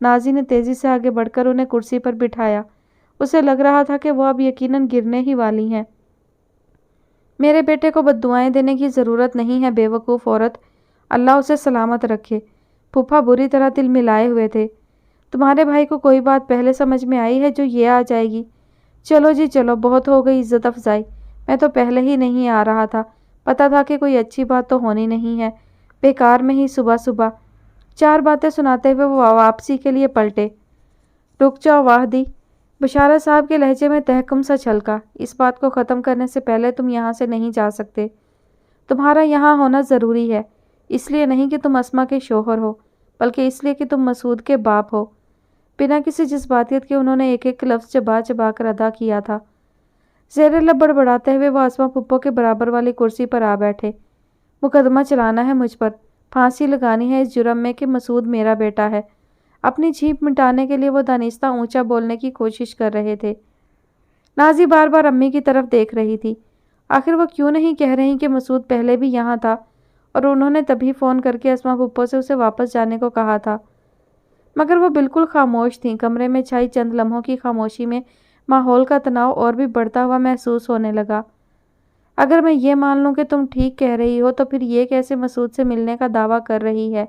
نازی نے تیزی سے آگے بڑھ کر انہیں کرسی پر بٹھایا۔ اسے لگ رہا تھا کہ وہ اب یقیناً گرنے ہی والی ہیں۔ میرے بیٹے کو بد دعائیں دینے کی ضرورت نہیں ہے بے وقوف عورت، اللہ اسے سلامت رکھے۔ پھوپھا بری طرح دل ملائے ہوئے تھے۔ تمہارے بھائی کو کوئی بات پہلے سمجھ میں آئی ہے جو یہ آ جائے گی؟ چلو جی چلو، بہت ہو گئی عزت افزائی، میں تو پہلے ہی نہیں آ رہا تھا، پتا تھا کہ کوئی اچھی بات تو ہونی نہیں ہے، بیکار میں ہی صبح صبح۔ چار باتیں سناتے ہوئے وہ واپسی کے لیے پلٹے۔ رک جاؤ واہدی، بشارت صاحب کے لہجے میں تحکم سا چھلکا، اس بات کو ختم کرنے سے پہلے تم یہاں سے نہیں جا سکتے۔ تمہارا یہاں ہونا ضروری ہے، اس لیے نہیں کہ تم اسما کے شوہر ہو، بلکہ اس لیے کہ تم مسعود کے باپ ہو۔ بنا کسی جذباتیت کے انہوں نے ایک ایک لفظ چبا چبا کر ادا کیا تھا۔ زیر لب بڑبڑاتے ہوئے وہ اسما پھپھو کے برابر والی کرسی پر آ بیٹھے۔ مقدمہ چلانا ہے مجھ پر، پھانسی لگانی ہے اس جرم میں کہ مسعود میرا بیٹا ہے۔ اپنی جھیپ مٹانے کے لیے وہ دانستہ اونچا بولنے کی کوشش کر رہے تھے۔ نازی بار بار امی کی طرف دیکھ رہی تھی۔ آخر وہ کیوں نہیں کہہ رہی کہ مسعود پہلے بھی یہاں تھا اور انہوں نے تبھی فون کر کے اسما پھپھو سے اسے واپس جانے کو کہا تھا۔ مگر وہ بالکل خاموش تھیں۔ کمرے میں چھائی چند لمحوں کی خاموشی میں ماحول کا تناؤ اور بھی بڑھتا ہوا محسوس ہونے لگا۔ اگر میں یہ مان لوں کہ تم ٹھیک کہہ رہی ہو تو پھر یہ کیسے مسعود سے ملنے کا دعویٰ کر رہی ہے؟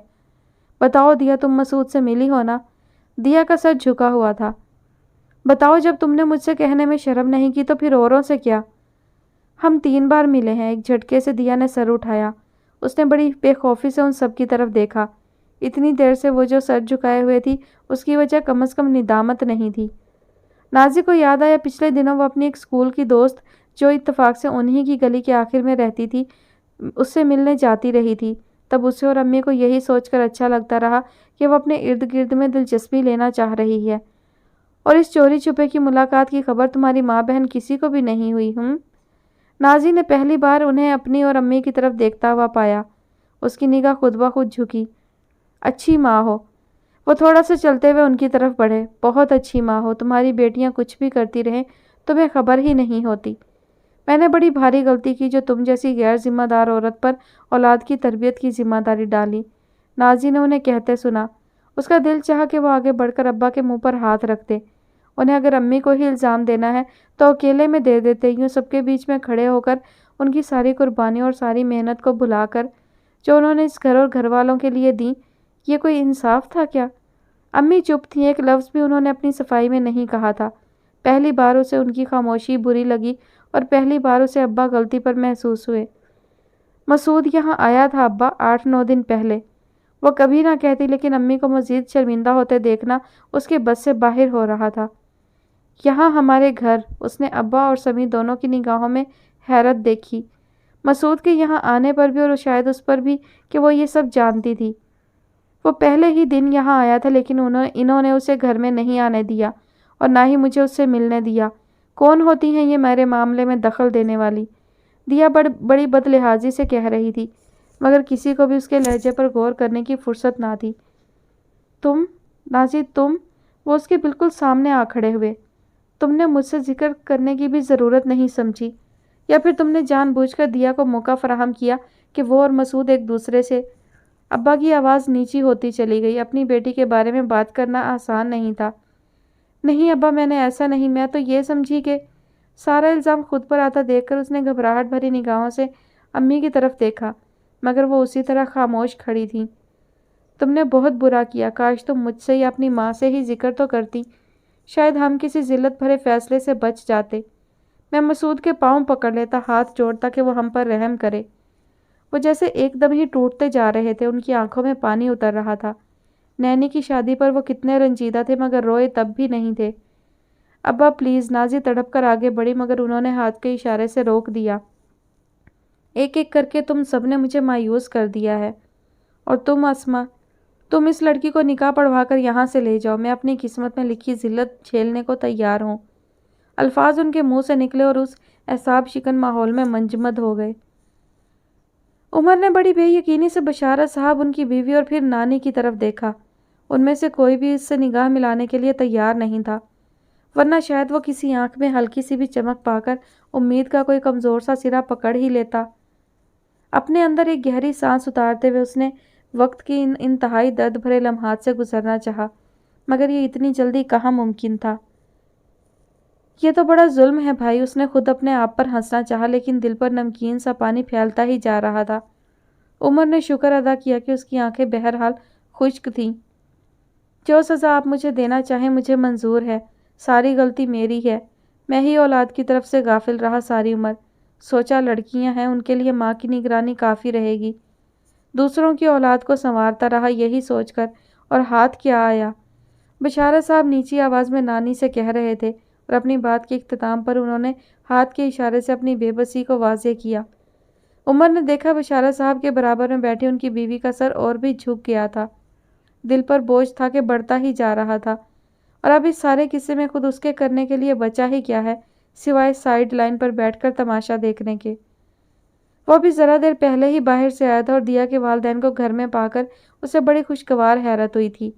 بتاؤ دیا، تم مسعود سے ملی ہو نا؟ دیا کا سر جھکا ہوا تھا۔ بتاؤ، جب تم نے مجھ سے کہنے میں شرم نہیں کی تو پھر اوروں سے کیا؟ ہم 3 بار ملے ہیں۔ ایک جھٹکے سے دیا نے سر اٹھایا۔ اس نے بڑی بے خوفی سے ان سب کی طرف دیکھا۔ اتنی دیر سے وہ جو سر جھکائے ہوئے تھی اس کی وجہ کم از کم ندامت نہیں تھی۔ نازی کو یاد آیا پچھلے دنوں وہ اپنی ایک اسکول کی دوست جو اتفاق سے انہی کی گلی کے آخر میں رہتی تھی اس سے ملنے جاتی رہی تھی۔ تب اسے اور امی کو یہی سوچ کر اچھا لگتا رہا کہ وہ اپنے ارد گرد میں دلچسپی لینا چاہ رہی ہے، اور اس چوری چھپے کی ملاقات کی خبر تمہاری ماں بہن کسی کو بھی نہیں ہوئی؟ نازی نے پہلی بار انہیں اپنی اور امی کی طرف دیکھتا ہوا پایا۔ اس کی نگاہ خود بخود جھکی۔ اچھی ماں ہو۔ وہ تھوڑا سا چلتے ہوئے ان کی طرف بڑھے۔ بہت اچھی ماں ہو، تمہاری بیٹیاں کچھ بھی کرتی رہیں تمہیں خبر ہی نہیں ہوتی۔ میں نے بڑی بھاری غلطی کی جو تم جیسی غیر ذمہ دار عورت پر اولاد کی تربیت کی ذمہ داری ڈالی، نازی نے انہیں کہتے سنا۔ اس کا دل چاہا کہ وہ آگے بڑھ کر ابا کے منہ پر ہاتھ رکھ دے۔ انہیں اگر امی کو ہی الزام دینا ہے تو اکیلے میں دے دیتے، یوں سب کے بیچ میں کھڑے ہو کر ان کی ساری قربانیوں اور ساری محنت کو بھلا کر جو انہوں نے اس گھر اور گھر والوں کے لیے دیں۔ یہ کوئی انصاف تھا کیا؟ امی چپ تھیں، ایک لفظ بھی انہوں نے اپنی صفائی میں نہیں کہا تھا۔ پہلی بار اسے ان کی خاموشی بری لگی اور پہلی بار اسے ابا غلطی پر محسوس ہوئے۔ مسعود یہاں آیا تھا ابا 8-9 دن پہلے۔ وہ کبھی نہ کہتی لیکن امی کو مزید شرمندہ ہوتے دیکھنا اس کے بس سے باہر ہو رہا تھا۔ یہاں ہمارے گھر؟ اس نے ابا اور سمیع دونوں کی نگاہوں میں حیرت دیکھی۔ مسعود کے یہاں آنے پر بھی اور شاید اس پر بھی کہ وہ یہ سب جانتی تھی۔ وہ پہلے ہی دن یہاں آیا تھا لیکن انہوں نے اسے گھر میں نہیں آنے دیا اور نہ ہی مجھے اس سے ملنے دیا۔ کون ہوتی ہیں یہ میرے معاملے میں دخل دینے والی؟ دیا بڑی بد لحاظی سے کہہ رہی تھی، مگر کسی کو بھی اس کے لہجے پر غور کرنے کی فرصت نہ تھی۔ تم نازی، تم؟ وہ اس کے بالکل سامنے آ کھڑے ہوئے۔ تم نے مجھ سے ذکر کرنے کی بھی ضرورت نہیں سمجھی، یا پھر تم نے جان بوجھ کر دیا کو موقع فراہم کیا کہ وہ اور مسعود ایک دوسرے سے؟ ابا کی آواز نیچی ہوتی چلی گئی۔ اپنی بیٹی کے بارے میں بات کرنا آسان نہیں تھا۔ نہیں ابا، میں نے ایسا نہیں، میں تو یہ سمجھی کہ… سارا الزام خود پر آتا دیکھ کر اس نے گھبراہٹ بھری نگاہوں سے امی کی طرف دیکھا، مگر وہ اسی طرح خاموش کھڑی تھیں۔ تم نے بہت برا کیا، کاش تم مجھ سے یا اپنی ماں سے ہی ذکر تو کرتی، شاید ہم کسی ذلت بھرے فیصلے سے بچ جاتے۔ میں مسعود کے پاؤں پکڑ لیتا، ہاتھ جوڑتا کہ وہ ہم پر رحم کرے۔ وہ جیسے ایک دم ہی ٹوٹتے جا رہے تھے، ان کی آنکھوں میں پانی اتر رہا تھا۔ نینی کی شادی پر وہ کتنے رنجیدہ تھے مگر روئے تب بھی نہیں تھے۔ ابا پلیز، نازی تڑپ کر آگے بڑھی مگر انہوں نے ہاتھ کے اشارے سے روک دیا۔ ایک ایک کر کے تم سب نے مجھے مایوس کر دیا ہے، اور تم اسما، تم اس لڑکی کو نکاح پڑھوا کر یہاں سے لے جاؤ، میں اپنی قسمت میں لکھی ذلت جھیلنے کو تیار ہوں۔ الفاظ ان کے منہ سے نکلے اور اس اعصاب شکن ماحول میں منجمد ہو گئے۔ عمر نے بڑی بے یقینی سے بشارت صاحب، ان کی بیوی اور پھر نانی کی طرف دیکھا۔ ان میں سے کوئی بھی اس سے نگاہ ملانے کے لیے تیار نہیں تھا، ورنہ شاید وہ کسی آنکھ میں ہلکی سی بھی چمک پا کر امید کا کوئی کمزور سا سرا پکڑ ہی لیتا۔ اپنے اندر ایک گہری سانس اتارتے ہوئے اس نے وقت کی ان انتہائی درد بھرے لمحات سے گزرنا چاہا، مگر یہ اتنی جلدی کہاں ممکن تھا۔ یہ تو بڑا ظلم ہے بھائی، اس نے خود اپنے آپ پر ہنسنا چاہا، لیکن دل پر نمکین سا پانی پھیلتا ہی جا رہا تھا۔ عمر نے شکر ادا کیا کہ اس کی آنکھیں بہرحال خشک تھیں۔ جو سزا آپ مجھے دینا چاہیں مجھے منظور ہے، ساری غلطی میری ہے، میں ہی اولاد کی طرف سے غافل رہا ساری عمر۔ سوچا لڑکیاں ہیں، ان کے لیے ماں کی نگرانی کافی رہے گی، دوسروں کی اولاد کو سنوارتا رہا، یہی سوچ کر، اور ہاتھ کیا آیا۔ بشارت صاحب نیچی آواز میں نانی سے کہہ رہے تھے، اور اپنی بات کے اختتام پر انہوں نے ہاتھ کے اشارے سے اپنی بے بسی کو واضح کیا۔ عمر نے دیکھا بشارت صاحب کے برابر میں بیٹھی ان کی بیوی کا سر اور بھی جھک گیا تھا، دل پر بوجھ تھا کہ بڑھتا ہی جا رہا تھا، اور اب اس سارے قصے میں خود اس کے کرنے کے لیے بچا ہی کیا ہے سوائے سائیڈ لائن پر بیٹھ کر تماشا دیکھنے کے۔ وہ بھی ذرا دیر پہلے ہی باہر سے آیا تھا اور دیا کے والدین کو گھر میں پا کر اسے بڑی خوشگوار حیرت ہوئی تھی۔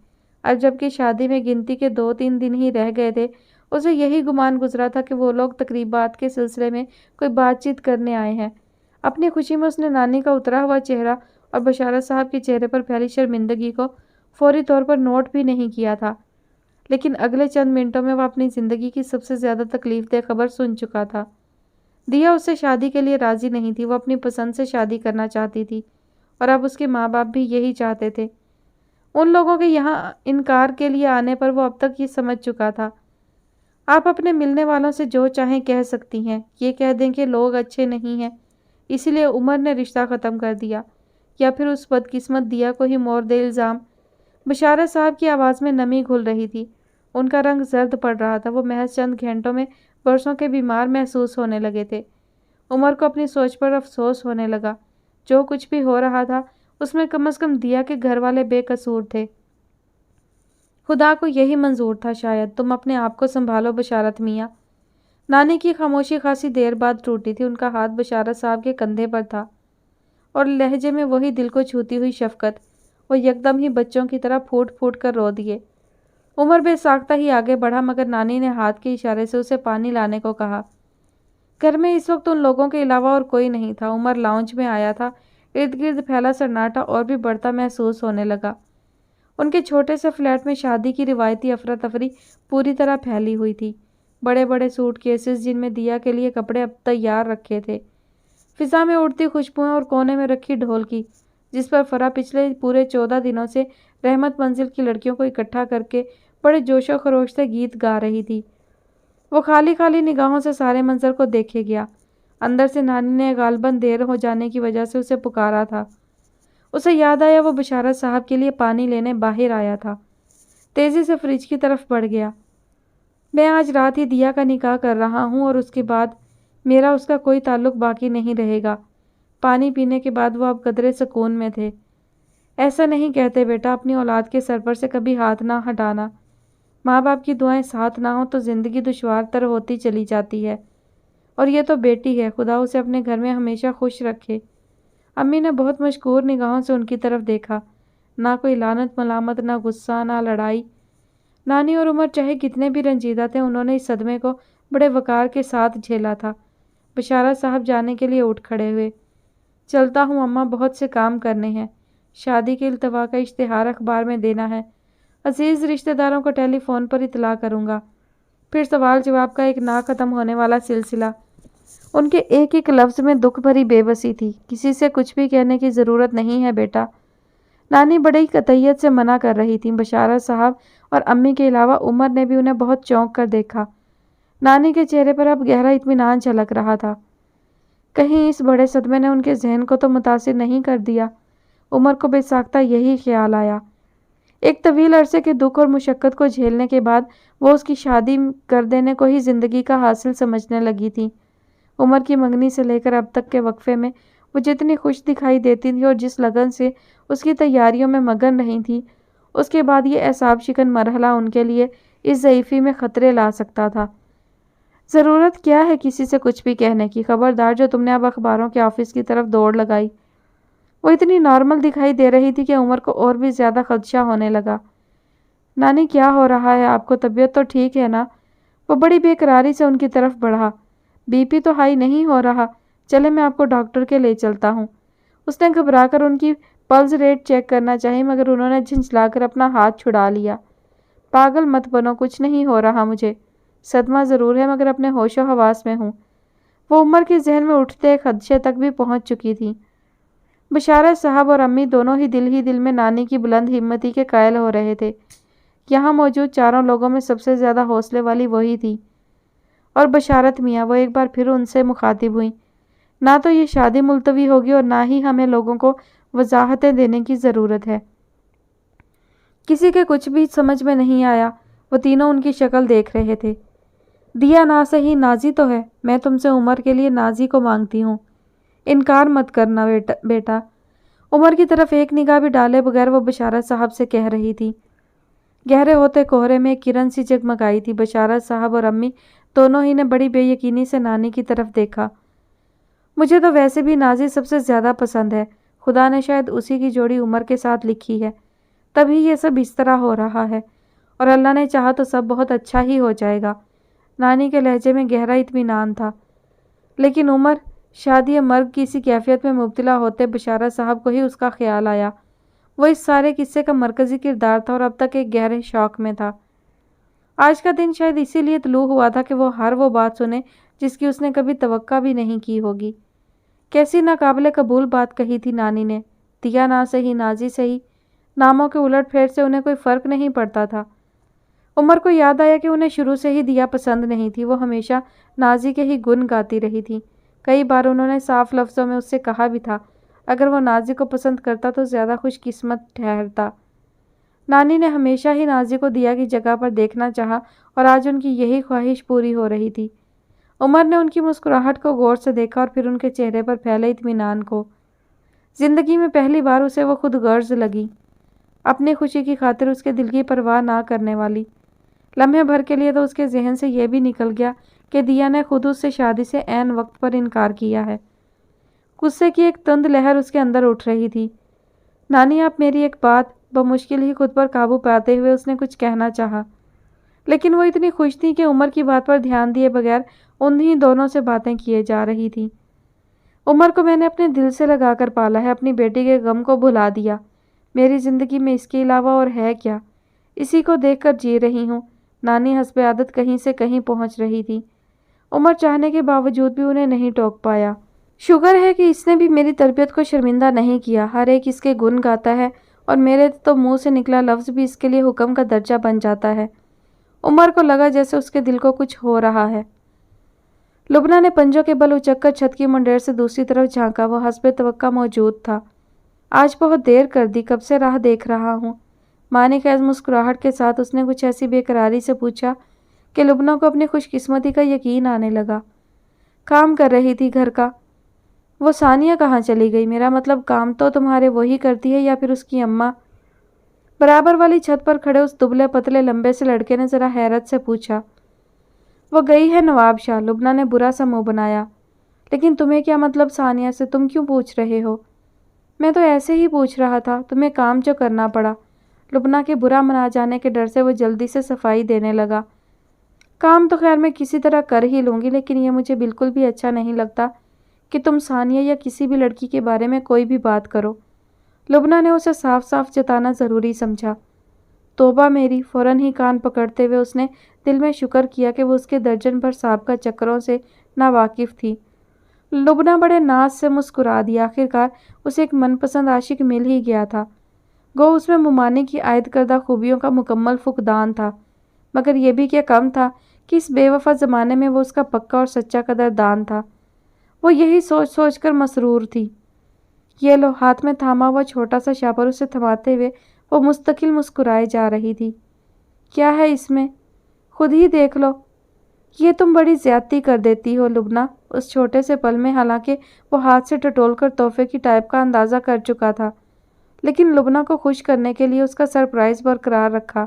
اب جبکہ شادی میں گنتی کے 2-3 دن ہی رہ گئے تھے، اسے یہی گمان گزرا تھا کہ وہ لوگ تقریبات کے سلسلے میں کوئی بات چیت کرنے آئے ہیں۔ اپنی خوشی میں اس نے نانی کا اترا ہوا چہرہ اور بشارت صاحب کے چہرے پر پھیلی شرمندگی کو فوری طور پر نوٹ بھی نہیں کیا تھا، لیکن اگلے چند منٹوں میں وہ اپنی زندگی کی سب سے زیادہ تکلیف دہ خبر سن چکا تھا۔ دیا اس سے شادی کے لیے راضی نہیں تھی، وہ اپنی پسند سے شادی کرنا چاہتی تھی، اور اب اس کے ماں باپ بھی یہی چاہتے تھے۔ ان لوگوں کے یہاں انکار کے لیے آنے پر وہ اب تک یہ سمجھ چکا تھا۔ آپ اپنے ملنے والوں سے جو چاہیں کہہ سکتی ہیں، یہ کہہ دیں کہ لوگ اچھے نہیں ہیں، اسی لیے عمر نے رشتہ ختم کر دیا، یا پھر اس بدقسمت دیا کو ہی مورد الزام۔ بشارت صاحب کی آواز میں نمی گھل رہی تھی، ان کا رنگ زرد پڑ رہا تھا، وہ محض چند گھنٹوں میں برسوں کے بیمار محسوس ہونے لگے تھے۔ عمر کو اپنی سوچ پر افسوس ہونے لگا، جو کچھ بھی ہو رہا تھا اس میں کم از کم دیا کے گھر والے بے قصور تھے۔ خدا کو یہی منظور تھا شاید۔ تم اپنے آپ کو سنبھالو بشارت میاں۔ نانی کی خاموشی خاصی دیر بعد ٹوٹی تھی، ان کا ہاتھ بشارت صاحب کے کندھے پر تھا، اور لہجے میں وہی دل کو چھوتی ہوئی شفقت۔ وہ یکدم ہی بچوں کی طرح پھوٹ پھوٹ کر رو دیے۔ عمر بے ساختہ ہی آگے بڑھا، مگر نانی نے ہاتھ کے اشارے سے اسے پانی لانے کو کہا۔ گھر میں اس وقت ان لوگوں کے علاوہ اور کوئی نہیں تھا۔ عمر لاؤنج میں آیا تھا، ارد گرد پھیلا سناٹا اور بھی بڑھتا محسوس ہونے لگا۔ ان کے چھوٹے سے فلیٹ میں شادی کی روایتی افراتفری پوری طرح پھیلی ہوئی تھی۔ بڑے بڑے سوٹ کیسز جن میں دیا کے لیے کپڑے اب تیار رکھے تھے، فضا میں اڑتی خوشبوئیں، اور کونے میں رکھی ڈھولکی جس پر فرح پچھلے پورے 14 دنوں سے رحمت منزل کی لڑکیوں کو اکٹھا کر کے بڑے جوش و خروش سے گیت گا رہی تھی۔ وہ خالی خالی نگاہوں سے سارے منظر کو دیکھے گیا۔ اندر سے نانی نے غالباً دیر ہو جانے کی وجہ سے اسے پکارا تھا۔ اسے یاد آیا وہ بشارت صاحب کے لیے پانی لینے باہر آیا تھا۔ تیزی سے فریج کی طرف بڑھ گیا۔ میں آج رات ہی دیا کا نکاح کر رہا ہوں، اور اس کے بعد میرا اس کا کوئی تعلق باقی نہیں رہے گا۔ پانی پینے کے بعد وہ اب قدرے سکون میں تھے۔ ایسا نہیں کہتے بیٹا، اپنی اولاد کے سر پر سے کبھی ہاتھ نہ ہٹانا۔ ماں باپ کی دعائیں ساتھ نہ ہوں تو زندگی دشوار تر ہوتی چلی جاتی ہے، اور یہ تو بیٹی ہے، خدا اسے اپنے گھر میں ہمیشہ خوش رکھے۔ امی نے بہت مشکور نگاہوں سے ان کی طرف دیکھا، نہ کوئی لعنت ملامت، نہ غصہ، نہ لڑائی۔ نانی اور عمر چاہے کتنے بھی رنجیدہ تھے، انہوں نے اس صدمے کو بڑے وقار کے ساتھ جھیلا تھا۔ بشارت صاحب جانے کے لیے اٹھ کھڑے ہوئے۔ چلتا ہوں اماں، بہت سے کام کرنے ہیں، شادی کے التوا کا اشتہار اخبار میں دینا ہے، عزیز رشتہ داروں کو ٹیلی فون پر اطلاع کروں گا، پھر سوال جواب کا ایک نہ ختم ہونے والا سلسلہ۔ ان کے ایک ایک لفظ میں دکھ بھری بے بسی تھی۔ کسی سے کچھ بھی کہنے کی ضرورت نہیں ہے بیٹا، نانی بڑی قطعیت سے منع کر رہی تھی۔ بشارت صاحب اور امی کے علاوہ عمر نے بھی انہیں بہت چونک کر دیکھا۔ نانی کے چہرے پر اب گہرا اطمینان جھلک رہا تھا۔ کہیں اس بڑے صدمے نے ان کے ذہن کو تو متاثر نہیں کر دیا؟ عمر کو بے ساختہ یہی خیال آیا۔ ایک طویل عرصے کے دکھ اور مشقت کو جھیلنے کے بعد وہ اس کی شادی کر دینے کو ہی زندگی کا حاصل سمجھنے لگی تھی۔ عمر کی منگنی سے لے کر اب تک کے وقفے میں وہ جتنی خوش دکھائی دیتی تھی اور جس لگن سے اس کی تیاریوں میں مگن رہی تھی، اس کے بعد یہ اعصاب شکن مرحلہ ان کے لیے اس ضعیفی میں خطرے لا سکتا تھا۔ ضرورت کیا ہے کسی سے کچھ بھی کہنے کی؟ خبردار جو تم نے اب اخباروں کے آفس کی طرف دوڑ لگائی۔ وہ اتنی نارمل دکھائی دے رہی تھی کہ عمر کو اور بھی زیادہ خدشہ ہونے لگا۔ نانی کیا ہو رہا ہے آپ کو؟ طبیعت تو ٹھیک ہے نا؟ وہ بڑی بے قراری سے ان کی طرف بڑھا۔ بی پی تو ہائی نہیں ہو رہا؟ چلے میں آپ کو ڈاکٹر کے لے چلتا ہوں۔ اس نے گھبرا کر ان کی پلس ریٹ چیک کرنا چاہی مگر انہوں نے جھنجھلا کر اپنا ہاتھ چھڑا لیا۔ پاگل مت بنو، کچھ نہیں ہو رہا مجھے۔ صدمہ ضرور ہے مگر اپنے ہوش و حواس میں ہوں۔ وہ عمر کے ذہن میں اٹھتے خدشے تک بھی پہنچ چکی تھی۔ بشارت صاحب اور امی دونوں ہی دل میں نانی کی بلند ہمتی کے قائل ہو رہے تھے۔ یہاں موجود چاروں لوگوں میں سب سے زیادہ حوصلے والی وہی تھی۔ اور بشارت میاں، وہ ایک بار پھر ان سے مخاطب ہوئیں، نہ تو یہ شادی ملتوی ہوگی اور نہ ہی ہمیں لوگوں کو وضاحتیں دینے کی ضرورت ہے۔ کسی کے کچھ بھی سمجھ میں نہیں آیا۔ وہ تینوں ان کی شکل دیکھ رہے تھے۔ دیا نہ صحیح نازی تو ہے۔ میں تم سے عمر کے لیے نازی کو مانگتی ہوں، انکار مت کرنا بیٹا۔ عمر کی طرف ایک نگاہ بھی ڈالے بغیر وہ بشارت صاحب سے کہہ رہی تھی۔ گہرے ہوتے کوہرے میں ایک کرن سی جگمگائی تھی۔ بشارت صاحب اور امی دونوں ہی نے بڑی بے یقینی سے نانی کی طرف دیکھا۔ مجھے تو ویسے بھی نازی سب سے زیادہ پسند ہے۔ خدا نے شاید اسی کی جوڑی عمر کے ساتھ لکھی ہے، تبھی یہ سب اس طرح ہو رہا ہے، اور اللہ نے چاہا تو سب بہت اچھا ہی ہو جائے گا۔ نانی کے لہجے میں گہرا اطمینان تھا۔ لیکن عمر، شادی یا مرگ کی اسی کیفیت میں مبتلا ہوتے بشارت صاحب کو ہی اس کا خیال آیا۔ وہ اس سارے قصے کا مرکزی کردار تھا اور اب تک ایک گہرے شوق میں تھا۔ آج کا دن شاید اسی لیے طلوع ہوا تھا کہ وہ ہر وہ بات سنے جس کی اس نے کبھی توقع بھی نہیں کی ہوگی۔ کیسی ناقابل قبول بات کہی تھی نانی نے۔ دیا نہ صحیح نازی صحیح، ناموں کے الٹ پھیر سے انہیں کوئی فرق نہیں پڑتا تھا۔ عمر کو یاد آیا کہ انہیں شروع سے ہی دیا پسند نہیں تھی۔ وہ ہمیشہ نازی کے ہی گن گاتی رہی تھی۔ کئی بار انہوں نے صاف لفظوں میں اس سے کہا بھی تھا، اگر وہ نازی کو پسند کرتا تو زیادہ خوش قسمت ٹھہرتا۔ نانی نے ہمیشہ ہی نازی کو دیا کی جگہ پر دیکھنا چاہا اور آج ان کی یہی خواہش پوری ہو رہی تھی۔ عمر نے ان کی مسکراہٹ کو غور سے دیکھا اور پھر ان کے چہرے پر پھیلے اطمینان کو۔ زندگی میں پہلی بار اسے وہ خود غرض لگی، اپنی خوشی کی خاطر اس کے دل کی پرواہ نہ کرنے والی۔ لمحے بھر کے لیے تو اس کے ذہن سے یہ بھی نکل گیا کہ دیا نے خود اس سے شادی سے عین وقت پر انکار کیا ہے۔ غصے کی ایک تند لہر اس کے اندر اٹھ رہی تھی۔ نانی آپ میری ایک بات، بمشکل ہی خود پر قابو پاتے ہوئے اس نے کچھ کہنا چاہا، لیکن وہ اتنی خوش تھی کہ عمر کی بات پر دھیان دیے بغیر انہی دونوں سے باتیں کیے جا رہی تھی۔ عمر کو میں نے اپنے دل سے لگا کر پالا ہے، اپنی بیٹی کے غم کو بھلا دیا۔ میری زندگی میں اس کے علاوہ اور ہے کیا؟ اسی کو دیکھ کر جی رہی ہوں۔ نانی حسب عادت کہیں سے کہیں پہنچ رہی تھی۔ عمر چاہنے کے باوجود بھی انہیں نہیں ٹوک پایا۔ شکر ہے کہ اس نے بھی میری تربیت کو شرمندہ نہیں کیا۔ ہر ایک اس کے گن گاتا ہے اور میرے تو منہ سے نکلا لفظ بھی اس کے لیے حکم کا درجہ بن جاتا ہے۔ عمر کو لگا جیسے اس کے دل کو کچھ ہو رہا ہے۔ لبنہ نے پنجوں کے بل اچک کر چھت کی منڈیر سے دوسری طرف جھانکا۔ وہ حسب توقع موجود تھا۔ آج بہت دیر کر دی، کب سے راہ دیکھ رہا ہوں۔ معنی خیز مسکراہٹ کے ساتھ اس نے کچھ ایسی بے قراری سے پوچھا کہ لبنہ کو اپنی خوش قسمتی کا یقین آنے لگا۔ کام کر رہی تھی گھر کا۔ وہ ثانیہ کہاں چلی گئی؟ میرا مطلب کام تو تمہارے وہی کرتی ہے یا پھر اس کی اماں؟ برابر والی چھت پر کھڑے اس دبلے پتلے لمبے سے لڑکے نے ذرا حیرت سے پوچھا۔ وہ گئی ہے نواب شاہ، لبنہ نے برا سا منہ بنایا۔ لیکن تمہیں کیا مطلب ثانیہ سے؟ تم کیوں پوچھ رہے ہو؟ میں تو ایسے ہی پوچھ رہا تھا، تمہیں کام جو کرنا پڑا۔ لبنہ کے برا منا جانے کے ڈر سے وہ جلدی سے صفائی دینے لگا۔ کام تو خیر میں کسی طرح کر ہی لوں گی، لیکن یہ مجھے بالکل بھی اچھا نہیں لگتا کہ تم ثانیہ یا کسی بھی لڑکی کے بارے میں کوئی بھی بات کرو۔ لبنہ نے اسے صاف صاف جتانا ضروری سمجھا۔ توبہ میری، فوراً ہی کان پکڑتے ہوئے اس نے دل میں شکر کیا کہ وہ اس کے درجن بھر سابقہ چکروں سے ناواقف تھی۔ لبنہ بڑے ناز سے مسکرا دیا۔ آخرکار اسے ایک من پسند عاشق مل ہی گیا تھا۔ گو اس میں ممانی کی عائد کردہ خوبیوں کا مکمل فقدان تھا، مگر یہ بھی کیا کم تھا کہ اس بے وفا زمانے میں وہ اس کا پکا اور سچا قدردان تھا۔ وہ یہی سوچ سوچ کر مسرور تھی۔ یہ لو، ہاتھ میں تھاما ہوا چھوٹا سا شاپر اسے تھماتے ہوئے وہ مستقل مسکرائے جا رہی تھی۔ کیا ہے اس میں؟ خود ہی دیکھ لو۔ یہ تم بڑی زیادتی کر دیتی ہو لبنہ۔ اس چھوٹے سے پل میں حالانکہ وہ ہاتھ سے ٹٹول کر تحفے کی ٹائپ کا اندازہ کر چکا تھا، لیکن لبنہ کو خوش کرنے کے لیے اس کا سرپرائز برقرار رکھا۔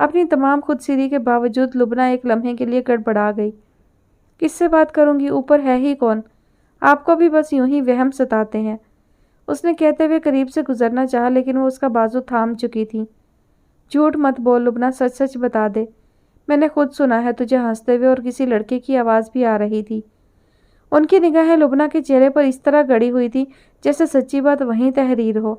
اپنی تمام خود سری کے باوجود لبنہ ایک لمحے کے لیے گڑبڑا گئی۔ کس سے بات کروں گی؟ اوپر ہے ہی کون؟ آپ کو بھی بس یوں ہی وہم ستاتے ہیں۔ اس نے کہتے ہوئے قریب سے گزرنا چاہا لیکن وہ اس کا بازو تھام چکی تھی۔ جھوٹ مت بول لبنہ، سچ سچ بتا دے۔ میں نے خود سنا ہے تجھے ہنستے ہوئے، اور کسی لڑکے کی آواز بھی آ رہی تھی۔ ان کی نگاہیں لبنہ کے چہرے پر اس طرح گڑی ہوئی تھی جیسے سچی بات وہیں تحریر ہو۔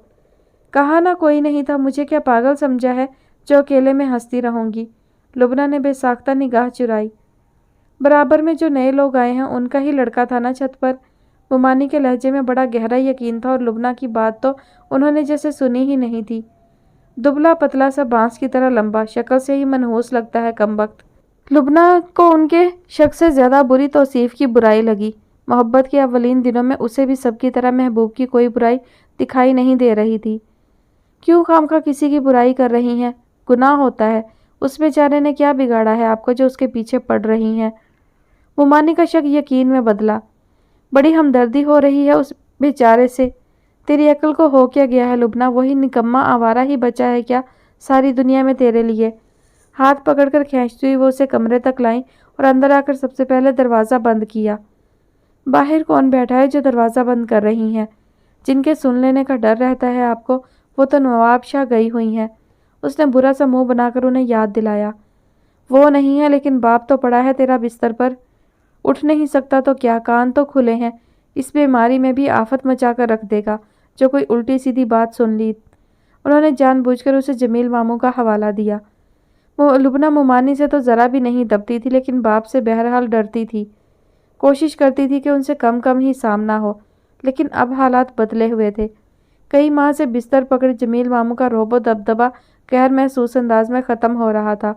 کہا نہ کوئی نہیں تھا، مجھے کیا پاگل سمجھا ہے جو اکیلے میں ہنستی رہوں گی؟ لبنہ نے بے ساختہ نگاہ چرائی۔ برابر میں جو نئے لوگ آئے ہیں ان کا ہی لڑکا تھا نا چھت پر؟ ممانی کے لہجے میں بڑا گہرا یقین تھا، اور لبنہ کی بات تو انہوں نے جیسے سنی ہی نہیں تھی۔ دبلا پتلا سا، بانس کی طرح لمبا، شکل سے ہی منحوس لگتا ہے کمبخت۔ لبنہ کو ان کے شک سے زیادہ بری توصیف کی برائی لگی۔ محبت کے اولین دنوں میں اسے بھی سب کی طرح محبوب کی کوئی برائی دکھائی نہیں دے رہی تھی۔ کیوں خواہ کسی کی برائی کر رہی ہیں؟ گناہ ہوتا ہے۔ اس بیچارے نے کیا بگاڑا ہے آپ کو جو اس کے پیچھے پڑ رہی ہیں؟ ممانی کا شک یقین میں بدلا۔ بڑی ہمدردی ہو رہی ہے اس بیچارے سے۔ تیری عقل کو ہو کیا گیا ہے لبنہ؟ وہی نکما آوارہ ہی بچا ہے کیا ساری دنیا میں تیرے لیے؟ ہاتھ پکڑ کر کھینچتی ہوئی وہ اسے کمرے تک لائیں اور اندر آ کر سب سے پہلے دروازہ بند کیا۔ باہر کون بیٹھا ہے جو دروازہ بند کر رہی ہیں؟ جن کے سن لینے کا ڈر رہتا ہے آپ کو، وہ تو نواب شاہ گئی ہوئی ہیں۔ اس نے برا سا منہ بنا کر انہیں یاد دلایا۔ وہ نہیں ہے لیکن باپ تو پڑا ہے تیرا بستر پر۔ اٹھ نہیں سکتا تو کیا، کان تو کھلے ہیں، اس بیماری میں بھی آفت مچا کر رکھ دے گا جو کوئی الٹی سیدھی بات سن لی۔ انہوں نے جان بوجھ کر اسے جمیل ماموں کا حوالہ دیا۔ لبنہ ممانی سے تو ذرا بھی نہیں دبتی تھی لیکن باپ سے بہرحال ڈرتی تھی۔ کوشش کرتی تھی کہ ان سے کم کم ہی سامنا ہو، لیکن اب حالات بدلے ہوئے تھے۔ کئی ماہ سے بستر پکڑے جمیل ماموں کا رعب و دبدبہ غیر محسوس انداز میں ختم ہو رہا تھا۔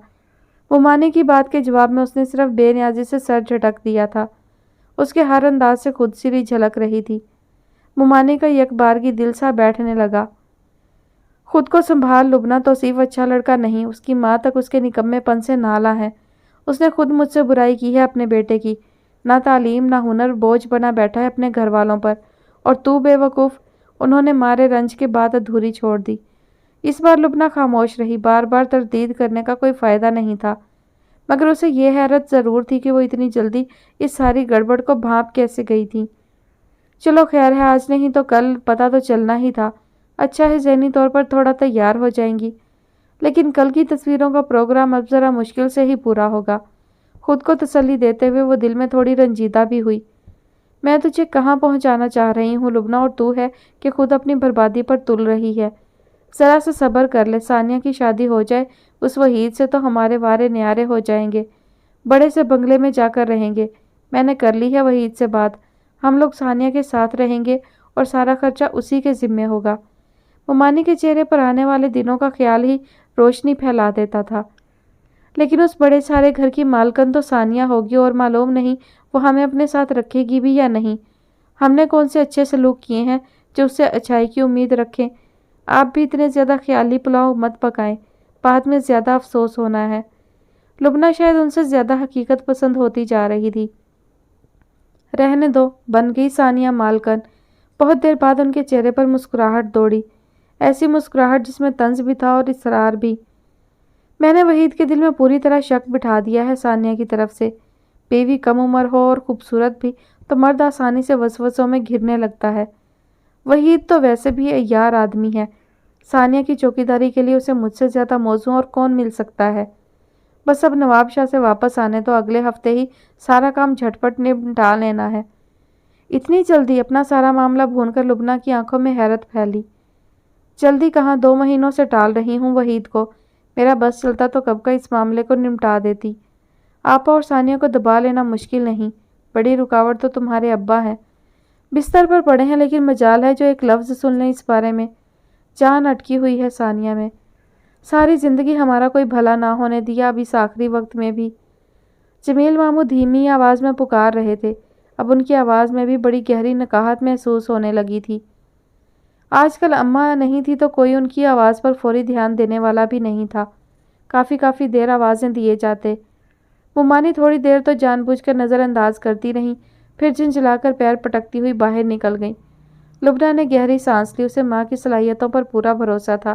ممانی کی بات کے جواب میں اس نے صرف بے نیازی سے سر جھٹک دیا تھا۔ اس کے ہر انداز سے خود سری جھلک رہی تھی۔ ممانی کا یک بارگی دل سا بیٹھنے لگا۔ خود کو سنبھال لبنہ، توصیف اچھا لڑکا نہیں، اس کی ماں تک اس کے نکمے پن سے نالاں ہے۔ اس نے خود مجھ سے برائی کی ہے اپنے بیٹے کی۔ نہ تعلیم نہ ہنر، بوجھ بنا بیٹھا ہے اپنے گھر والوں پر، اور تو بے وقوف۔ انہوں نے مارے رنج کے بعد ادھوری چھوڑ دی۔ اس بار لبنہ خاموش رہی۔ بار بار تردید کرنے کا کوئی فائدہ نہیں تھا، مگر اسے یہ حیرت ضرور تھی کہ وہ اتنی جلدی اس ساری گڑبڑ کو بھانپ کیسے گئی تھی۔ چلو خیر ہے، آج نہیں تو کل پتہ تو چلنا ہی تھا۔ اچھا ہے ذہنی طور پر تھوڑا تیار ہو جائیں گی، لیکن کل کی تصویروں کا پروگرام اب ذرا مشکل سے ہی پورا ہوگا۔ خود کو تسلی دیتے ہوئے وہ دل میں تھوڑی رنجیدہ بھی ہوئی۔ میں تجھے کہاں پہنچانا چاہ رہی ہوں لبنہ، اور تو ہے کہ خود اپنی بربادی پر تل رہی ہے۔ ذرا سا صبر کر لے، ثانیہ کی شادی ہو جائے اس وحید سے تو ہمارے وارے نیارے ہو جائیں گے۔ بڑے سے بنگلے میں جا کر رہیں گے۔ میں نے کر لی ہے وحید سے بات، ہم لوگ ثانیہ کے ساتھ رہیں گے اور سارا خرچہ اسی کے ذمے ہوگا۔ ممانی کے چہرے پر آنے والے دنوں کا خیال ہی روشنی پھیلا دیتا تھا۔ لیکن اس بڑے سارے گھر کی مالکن تو ثانیہ ہوگی، اور معلوم نہیں وہ ہمیں اپنے ساتھ رکھے گی بھی یا نہیں۔ ہم نے کون سے اچھے سلوک کیے ہیں جو اس سے اچھائی کی امید رکھیں؟ آپ بھی اتنے زیادہ خیالی پلاؤ مت پکائیں، بعد میں زیادہ افسوس ہونا ہے۔ لبنہ شاید ان سے زیادہ حقیقت پسند ہوتی جا رہی تھی۔ رہنے دو، بن گئی ثانیہ مالکن۔ بہت دیر بعد ان کے چہرے پر مسکراہٹ دوڑی، ایسی مسکراہٹ جس میں طنز بھی تھا اور اصرار بھی۔ میں نے وحید کے دل میں پوری طرح شک بٹھا دیا ہے ثانیہ کی طرف سے۔ بیوی کم عمر ہو اور خوبصورت بھی تو مرد آسانی سے وسوسوں میں گھرنے لگتا ہے۔ وحید تو ویسے بھی عیار آدمی ہے، ثانیہ کی چوکیداری کے لیے اسے مجھ سے زیادہ موزوں اور کون مل سکتا ہے؟ بس اب نواب شاہ سے واپس آنے تو اگلے ہفتے ہی سارا کام جھٹپٹ نمٹا لینا ہے۔ اتنی جلدی؟ اپنا سارا معاملہ بھون کر لبنہ کی آنکھوں میں حیرت پھیلی۔ جلدی کہاں، 2 مہینوں سے ٹال رہی ہوں وحید کو۔ میرا بس چلتا تو کب کا اس معاملے کو نمٹا دیتی۔ آپا اور ثانیہ کو دبا لینا مشکل نہیں، بڑی رکاوٹ تو تمہارے ابا ہیں۔ بستر پر پڑے ہیں لیکن مجال ہے جو ایک لفظ سن لیں اس بارے میں۔ جان اٹکی ہوئی ہے ثانیہ میں۔ ساری زندگی ہمارا کوئی بھلا نہ ہونے دیا، اب اس آخری وقت میں بھی۔ جمیل ماموں دھیمی آواز میں پکار رہے تھے۔ اب ان کی آواز میں بھی بڑی گہری نکاہت محسوس ہونے لگی تھی۔ آج کل اماں نہیں تھی تو کوئی ان کی آواز پر فوری دھیان دینے والا بھی نہیں تھا۔ کافی دیر آوازیں دیے جاتے۔ ممانی تھوڑی دیر تو جان بوجھ کر نظر انداز کرتی رہیں، پھر جھنجھلا کر پیر پٹکتی ہوئی باہر نکل گئیں۔ لبنہ نے گہری سانس لی، اسے ماں کی صلاحیتوں پر پورا بھروسہ تھا۔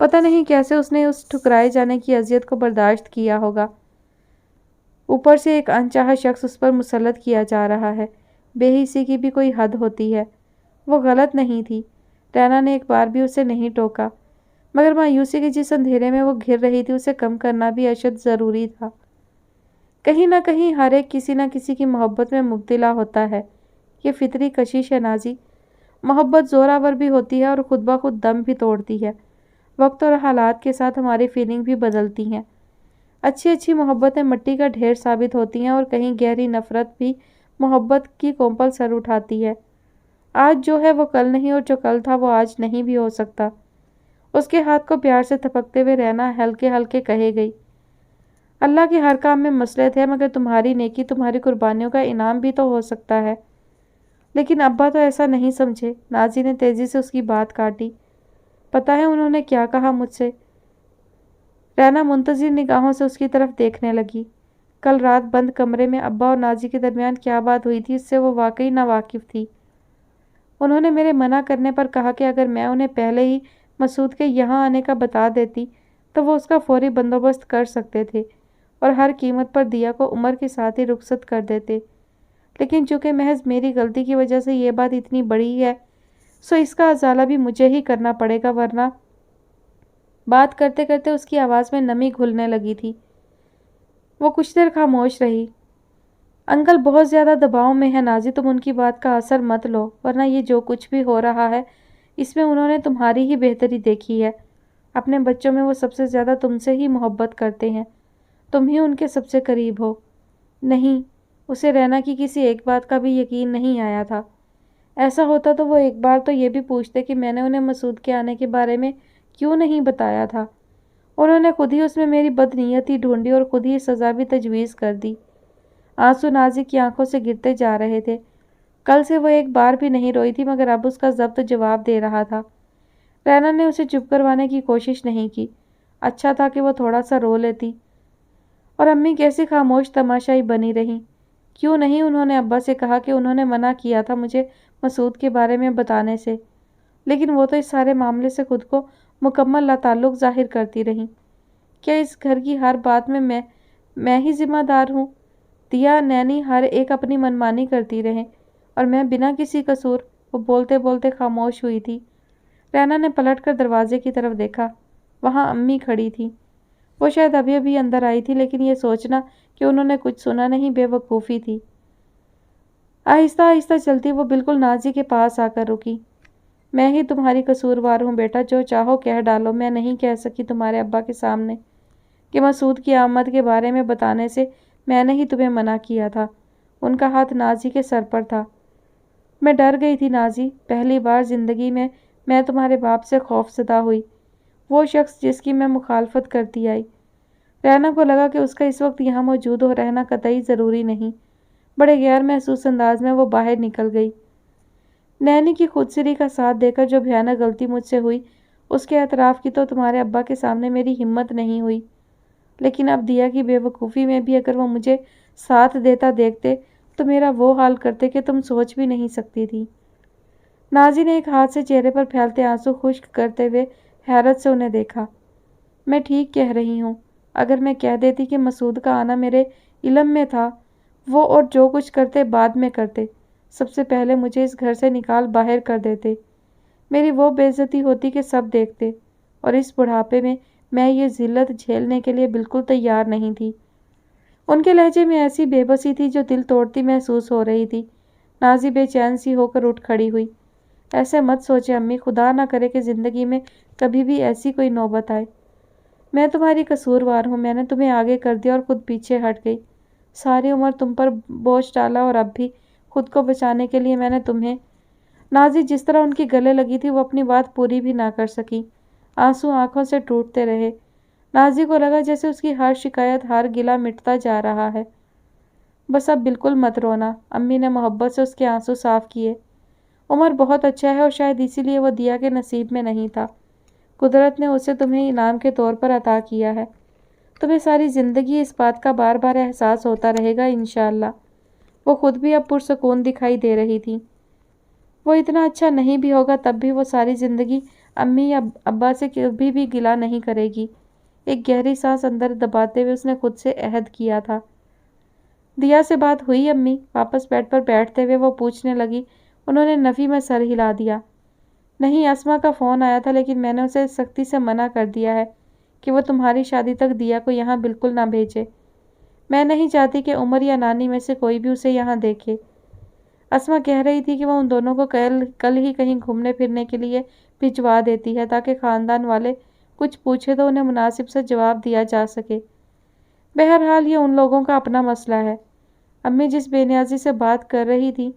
پتہ نہیں کیسے اس نے اس ٹھکرائے جانے کی اذیت کو برداشت کیا ہوگا۔ اوپر سے ایک انچاہا شخص اس پر مسلط کیا جا رہا ہے۔ بے حسی کی بھی کوئی حد ہوتی ہے۔ وہ غلط نہیں تھی۔ رینا نے ایک بار بھی اسے نہیں ٹوکا، مگر مایوسی کے جس اندھیرے میں وہ گھر رہی تھی اسے کم کرنا بھی اشد ضروری تھا۔ کہیں نہ کہیں ہر ایک کسی نہ کسی کی محبت میں مبتلا ہوتا ہے۔ یہ فطری کشش ہے نازی۔ محبت زوراور بھی ہوتی ہے اور خود بخود دم بھی توڑتی ہے۔ وقت اور حالات کے ساتھ ہماری فیلنگ بھی بدلتی ہیں۔ اچھی محبتیں مٹی کا ڈھیر ثابت ہوتی ہیں اور کہیں گہری نفرت بھی محبت کی کومپل سر اٹھاتی ہے۔ آج جو ہے وہ کل نہیں اور جو کل تھا وہ آج نہیں بھی ہو سکتا۔ اس کے ہاتھ کو پیار سے تھپکتے ہوئے رینا ہلکے ہلکے کہے گئی، اللہ کے ہر کام میں مصلحت ہے، مگر تمہاری نیکی، تمہاری قربانیوں کا انعام بھی تو ہو سکتا ہے۔ لیکن ابا تو ایسا نہیں سمجھے۔ نازی نے تیزی سے اس کی بات کاٹی۔ پتہ ہے انہوں نے کیا کہا مجھ سے؟ رینا منتظر نگاہوں سے اس کی طرف دیکھنے لگی۔ کل رات بند کمرے میں ابا اور نازی کے درمیان کیا بات ہوئی تھی اس سے وہ واقعی ناواقف تھی۔ انہوں نے میرے منع کرنے پر کہا کہ اگر میں انہیں پہلے ہی مسعود کے یہاں آنے کا بتا دیتی تو وہ اس کا فوری بندوبست کر سکتے تھے اور ہر قیمت پر دیا کو عمر کے ساتھ ہی رخصت کر دیتے۔ لیکن چونکہ محض میری غلطی کی وجہ سے یہ بات اتنی بڑی ہے سو اس کا ازالہ بھی مجھے ہی کرنا پڑے گا، ورنہ… بات کرتے کرتے اس کی آواز میں نمی گھلنے لگی تھی۔ وہ کچھ دیر خاموش رہی۔ انکل بہت زیادہ دباؤ میں ہے نازی، تم ان کی بات کا اثر مت لو، ورنہ یہ جو کچھ بھی ہو رہا ہے اس میں انہوں نے تمہاری ہی بہتری دیکھی ہے۔ اپنے بچوں میں وہ سب سے زیادہ تم سے ہی محبت کرتے ہیں، تم ہی ان کے سب سے قریب ہو۔ نہیں، اسے رینا کی کسی ایک بات کا بھی یقین نہیں آیا تھا۔ ایسا ہوتا تو وہ ایک بار تو یہ بھی پوچھتے کہ میں نے انہیں مسعود کے آنے کے بارے میں کیوں نہیں بتایا تھا۔ انہوں نے خود ہی اس میں میری بدنیتی ڈھونڈی اور خود ہی سزا بھی تجویز کر دی۔ آنسو نازی کی آنکھوں سے گرتے جا رہے تھے۔ کل سے وہ ایک بار بھی نہیں روئی تھی، مگر اب اس کا ضبط جواب دے رہا تھا۔ رینا نے اسے چپ کروانے کی کوشش نہیں کی۔ اچھا تھا کہ وہ تھوڑا سا رو لیتی۔ اور امی کیسی خاموش تماشائی بنی رہیں۔ کیوں نہیں انہوں نے ابا سے کہا کہ انہوں نے منع کیا تھا مجھے مسعود کے بارے میں بتانے سے، لیکن وہ تو اس سارے معاملے سے خود کو مکمل لاتعلق ظاہر کرتی رہیں۔ کیا اس گھر کی ہر بات میں ہی ذمہ دار ہوں؟ دیا، نینی ہر ایک اپنی منمانی کرتی رہیں اور میں بنا کسی قصور… وہ بولتے بولتے خاموش ہوئی تھی۔ رینا نے پلٹ کر دروازے کی طرف دیکھا۔ وہاں امی کھڑی تھی۔ وہ شاید ابھی اندر آئی تھی، لیکن یہ سوچنا کہ انہوں نے کچھ سنا نہیں بے وقوفی تھی۔ آہستہ آہستہ چلتی وہ بالکل نازی کے پاس آ کر رکی۔ میں ہی تمہاری قصوروار ہوں بیٹا، جو چاہو کہہ ڈالو، میں نہیں کہہ سکی تمہارے ابا کے سامنے کہ مسعود کی آمد کے بارے میں بتانے سے میں نے ہی تمہیں منع کیا تھا۔ ان کا ہاتھ نازی کے سر پر تھا۔ میں ڈر گئی تھی نازی، پہلی بار زندگی میں تمہارے باپ سے خوف زدہ ہوئی، وہ شخص جس کی میں مخالفت کرتی آئی۔ رینا کو لگا کہ اس کا اس وقت یہاں موجود ہو رہنا قطعی ضروری نہیں۔ بڑے غیر محسوس انداز میں وہ باہر نکل گئی۔ نینی کی خودسری کا ساتھ دے کر جو بھیانک غلطی مجھ سے ہوئی اس کے اعتراف کی تو تمہارے ابا کے سامنے میری ہمت نہیں ہوئی، لیکن اب دیا کی بے وقوفی میں بھی اگر وہ مجھے ساتھ دیتا دیکھتے تو میرا وہ حال کرتے کہ تم سوچ بھی نہیں سکتی تھی۔ نازی نے ایک ہاتھ سے چہرے پر پھیلتے آنسو خشک کرتے ہوئے حیرت سے انہیں دیکھا۔ میں ٹھیک کہہ رہی ہوں۔ اگر میں کہہ دیتی کہ مسعود کا آنا میرے علم میں تھا، وہ اور جو کچھ کرتے بعد میں کرتے، سب سے پہلے مجھے اس گھر سے نکال باہر کر دیتے، میری وہ بے عزتی ہوتی کہ سب دیکھتے، اور اس بڑھاپے میں یہ ذلت جھیلنے کے لیے بالکل تیار نہیں تھی۔ ان کے لہجے میں ایسی بے بسی تھی جو دل توڑتی محسوس ہو رہی تھی۔ نازی بے چین سی ہو کر اٹھ کھڑی ہوئی۔ ایسے مت سوچے امی، خدا نہ کرے کہ زندگی میں کبھی بھی ایسی کوئی نوبت آئے۔ میں تمہاری قصوروار ہوں، میں نے تمہیں آگے کر دیا اور خود پیچھے ہٹ گئی۔ ساری عمر تم پر بوجھ ڈالا اور اب بھی خود کو بچانے کے لیے میں نے تمہیں… نازی جس طرح ان کی گلے لگی تھی وہ اپنی بات پوری بھی نہ کر سکی۔ آنسو آنکھوں سے ٹوٹتے رہے۔ نازی کو لگا جیسے اس کی ہر شکایت، ہر گلہ مٹتا جا رہا ہے۔ بس اب بالکل مت رونا، امی نے محبت سے اس کے آنسو صاف کیے۔ عمر بہت اچھا ہے اور شاید اسی لیے وہ دیا کے نصیب میں نہیں تھا۔ قدرت نے اسے تمہیں انعام کے طور پر عطا کیا ہے۔ تمہیں ساری زندگی اس بات کا بار بار احساس ہوتا رہے گا انشاءاللہ۔ وہ خود بھی اب پرسکون دکھائی دے رہی تھی۔ وہ اتنا اچھا نہیں بھی ہوگا تب بھی وہ ساری زندگی امی یا ابا سے کبھی بھی گلہ نہیں کرے گی۔ ایک گہری سانس اندر دباتے ہوئے اس نے خود سے عہد کیا تھا۔ دیا سے بات ہوئی امی؟ واپس بیڈ پر بیٹھتے ہوئے وہ پوچھنے لگی۔ انہوں نے نفی میں سر ہلا دیا۔ نہیں، اسما کا فون آیا تھا لیکن میں نے اسے سختی سے منع کر دیا ہے کہ وہ تمہاری شادی تک دیا کو یہاں بالکل نہ بھیجے۔ میں نہیں چاہتی کہ عمر یا نانی میں سے کوئی بھی اسے یہاں دیکھے۔ اسما کہہ رہی تھی کہ وہ ان دونوں کو کل ہی کہیں گھومنے پھرنے کے لیے بھجوا دیتی ہے تاکہ خاندان والے کچھ پوچھے تو انہیں مناسب سے جواب دیا جا سکے۔ بہرحال یہ ان لوگوں کا اپنا مسئلہ ہے۔ امی جس بے نیازی سے بات کر رہی تھی،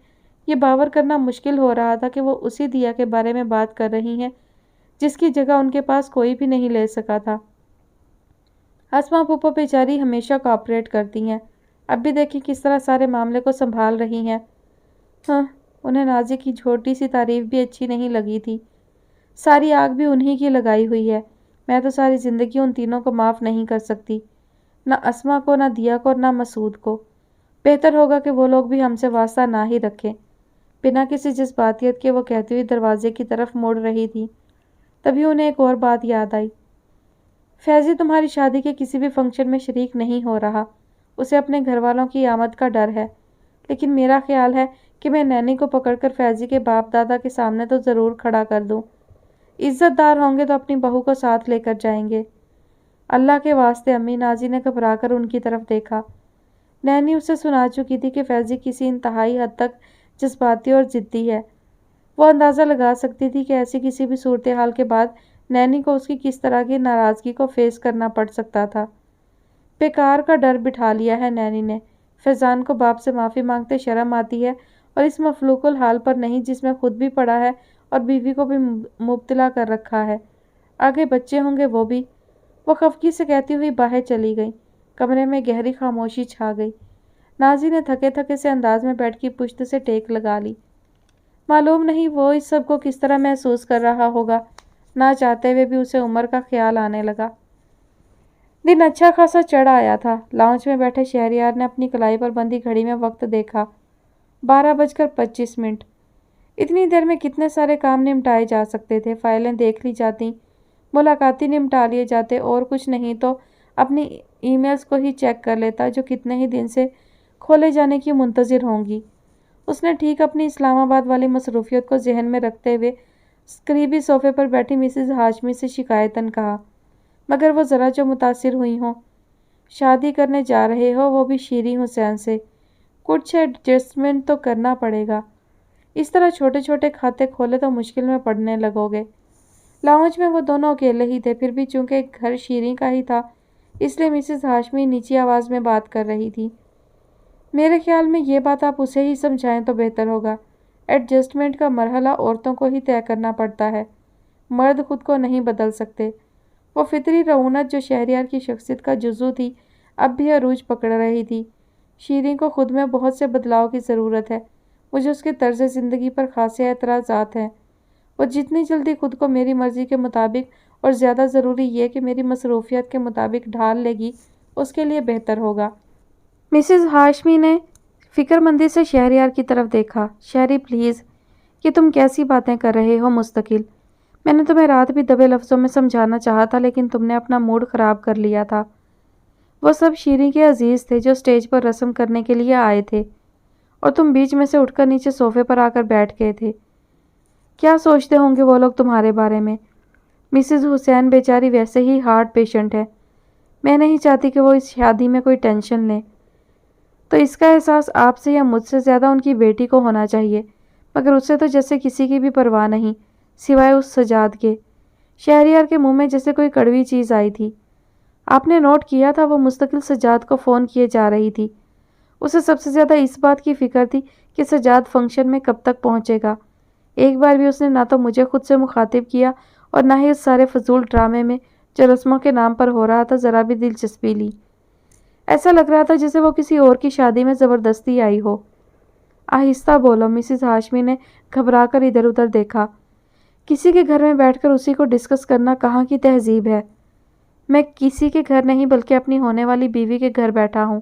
یہ باور کرنا مشکل ہو رہا تھا کہ وہ اسی دیا کے بارے میں بات کر رہی ہیں جس کی جگہ ان کے پاس کوئی بھی نہیں لے سکا تھا۔ اسما پھوپھو بیچاری ہمیشہ کوآپریٹ کرتی ہیں، اب بھی دیکھیں کس طرح سارے معاملے کو سنبھال رہی ہیں۔ ہاں، انہیں نازی کی چھوٹی سی تعریف بھی اچھی نہیں لگی تھی۔ ساری آگ بھی انہی کی لگائی ہوئی ہے۔ میں تو ساری زندگی ان تینوں کو معاف نہیں کر سکتی، نہ اسما کو، نہ دیا کو، نہ مسعود کو۔ بہتر ہوگا کہ وہ لوگ بھی ہم سے واسطہ نہ ہی رکھیں۔ بنا کسی جذباتیت کے وہ کہتی ہوئی دروازے کی طرف مڑ رہی تھی، تبھی انہیں ایک اور بات یاد آئی۔ فیضی تمہاری شادی کے کسی بھی فنکشن میں شریک نہیں ہو رہا، اسے اپنے گھر والوں کی آمد کا ڈر ہے، لیکن میرا خیال ہے کہ میں نینی کو پکڑ کر فیضی کے باپ دادا کے سامنے تو ضرور کھڑا کر دوں۔ عزت دار ہوں گے تو اپنی بہو کو ساتھ لے کر جائیں گے۔ اللہ کے واسطے امی، نازی نے گھبرا کر ان کی طرف دیکھا۔ نینی اسے سنا چکی تھی کہ فیضی کسی انتہائی حد تک جذباتی اور ضدی ہے۔ وہ اندازہ لگا سکتی تھی کہ ایسی کسی بھی صورتحال کے بعد نینی کو اس کی کس طرح کی ناراضگی کو فیس کرنا پڑ سکتا تھا۔ بیکار کا ڈر بٹھا لیا ہے نینی نے۔ فیضان کو باپ سے معافی مانگتے شرم آتی ہے اور اس مفلوق الحال پر نہیں جس میں خود بھی پڑا ہے اور بیوی کو بھی مبتلا کر رکھا ہے۔ آگے بچے ہوں گے وہ بھی۔ وہ خفگی سے کہتی ہوئی باہر چلی گئی۔ کمرے میں گہری خاموشی چھا گئی۔ نازی نے تھکے تھکے سے انداز میں بیڈ کی پشت سے ٹیک لگا لی۔ معلوم نہیں وہ اس سب کو کس طرح محسوس کر رہا ہوگا۔ نہ چاہتے ہوئے بھی اسے عمر کا خیال آنے لگا۔ دن اچھا خاصا چڑھ آیا تھا۔ لاؤنج میں بیٹھے شہریار نے اپنی کلائی پر بندھی گھڑی میں وقت دیکھا۔ 12:25۔ اتنی دیر میں کتنے سارے کام نمٹائے جا سکتے تھے۔ فائلیں دیکھ لی جاتی، ملاقاتی نمٹا لیے جاتے اور کچھ نہیں تو اپنی ای میلز کو ہی چیک کر لیتا جو کتنے ہی دن سے کھولے جانے کی منتظر ہوں گی۔ اس نے ٹھیک اپنی اسلام آباد والی مصروفیت کو ذہن میں رکھتے ہوئے قریبی صوفے پر بیٹھی مسز ہاشمی سے شکایتاً کہا، مگر وہ ذرا جو متاثر ہوئی ہوں۔ شادی کرنے جا رہے ہو، وہ بھی شیریں حسین سے، کچھ ایڈجسٹمنٹ تو کرنا پڑے گا۔ اس طرح چھوٹے چھوٹے کھاتے کھولے تو مشکل میں پڑنے لگو گے۔ لاؤنج میں وہ دونوں اکیلے ہی تھے، پھر بھی چونکہ گھر شیریں کا ہی تھا اس لیے مسز ہاشمی نیچی آواز میں بات کر رہی تھی۔ میرے خیال میں یہ بات آپ اسے ہی سمجھائیں تو بہتر ہوگا۔ ایڈجسٹمنٹ کا مرحلہ عورتوں کو ہی طے کرنا پڑتا ہے، مرد خود کو نہیں بدل سکتے۔ وہ فطری رعونت جو شہریار کی شخصیت کا جزو تھی اب بھی عروج پکڑ رہی تھی۔ شیریں کو خود میں بہت سے بدلاؤ کی ضرورت ہے۔ مجھے اس کے طرز زندگی پر خاصے اعتراضات ہیں۔ وہ جتنی جلدی خود کو میری مرضی کے مطابق اور زیادہ ضروری یہ کہ میری مصروفیات کے مطابق ڈھال لے گی، اس کے لیے بہتر ہوگا۔ مسز ہاشمی نے فکر مندی سے شہریار کی طرف دیکھا۔ شہری پلیز، یہ تم کیسی باتیں کر رہے ہو مستقل؟ میں نے تمہیں رات بھی دبے لفظوں میں سمجھانا چاہا تھا لیکن تم نے اپنا موڈ خراب کر لیا تھا۔ وہ سب شیریں کے عزیز تھے جو سٹیج پر رسم کرنے کے لیے آئے تھے اور تم بیچ میں سے اٹھ کر نیچے صوفے پر آ کر بیٹھ گئے تھے۔ کیا سوچتے ہوں گے وہ لوگ تمہارے بارے میں؟ مسز حسین بیچاری ویسے ہی ہارٹ پیشنٹ ہے۔ میں نہیں چاہتی کہ وہ اس شادی میں کوئی ٹینشن لیں، تو اس کا احساس آپ سے یا مجھ سے زیادہ ان کی بیٹی کو ہونا چاہیے، مگر اسے تو جیسے کسی کی بھی پرواہ نہیں سوائے اس سجاد کے۔ شہریار کے منہ میں جیسے کوئی کڑوی چیز آئی تھی۔ آپ نے نوٹ کیا تھا وہ مستقل سجاد کو فون کیے جا رہی تھی۔ اسے سب سے زیادہ اس بات کی فکر تھی کہ سجاد فنکشن میں کب تک پہنچے گا۔ ایک بار بھی اس نے نہ تو مجھے خود سے مخاطب کیا اور نہ ہی اس سارے فضول ڈرامے میں جو رسموں کے نام پر ہو رہا تھا ذرا بھی دلچسپی لی۔ ایسا لگ رہا تھا جیسے وہ کسی اور کی شادی میں زبردستی آئی ہو۔ آہستہ بولو، مسز ہاشمی نے گھبرا کر ادھر ادھر دیکھا۔ کسی کے گھر میں بیٹھ کر اسی کو ڈسکس کرنا کہاں کی تہذیب ہے؟ میں کسی کے گھر نہیں بلکہ اپنی ہونے والی بیوی کے گھر بیٹھا ہوں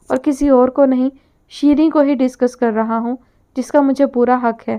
اور کسی اور کو نہیں، شیریں کو ہی ڈسکس کر رہا ہوں جس کا مجھے پورا حق ہے۔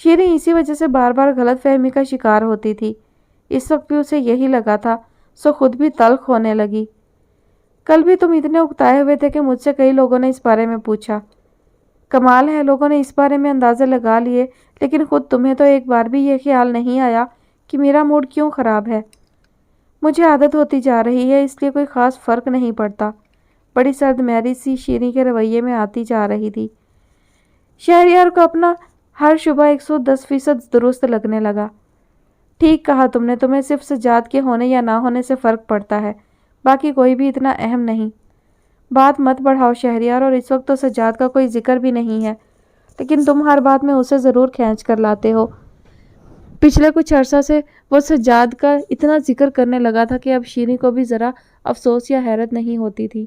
شیریں اسی وجہ سے بار بار غلط فہمی کا شکار ہوتی تھی۔ اس وقت بھی اسے یہی لگا تھا، سو خود بھی تلخ ہونے لگی۔ کل بھی تم اتنے اکتائے ہوئے تھے کہ مجھ سے کئی لوگوں نے اس بارے میں پوچھا۔ کمال ہے، لوگوں نے اس بارے میں اندازے لگا لیے، لیکن خود تمہیں تو ایک بار بھی یہ خیال نہیں آیا کہ میرا موڈ کیوں خراب ہے۔ مجھے عادت ہوتی جا رہی ہے، اس لیے کوئی خاص فرق نہیں پڑتا۔ بڑی سرد میری سی شیریں کے رویے میں آتی جا رہی تھی۔ شہریار کو اپنا ہر شبہ 110% درست لگنے لگا۔ ٹھیک کہا تم نے، تمہیں صرف سجاد کے ہونے یا نہ ہونے سے فرق پڑتا ہے، باقی کوئی بھی اتنا اہم نہیں۔ بات مت بڑھاؤ شہریار، اور اس وقت تو سجاد کا کوئی ذکر بھی نہیں ہے، لیکن تم ہر بات میں اسے ضرور کھینچ کر لاتے ہو۔ پچھلے کچھ عرصہ سے وہ سجاد کا اتنا ذکر کرنے لگا تھا کہ اب شیریں کو بھی ذرا افسوس یا حیرت نہیں ہوتی تھی۔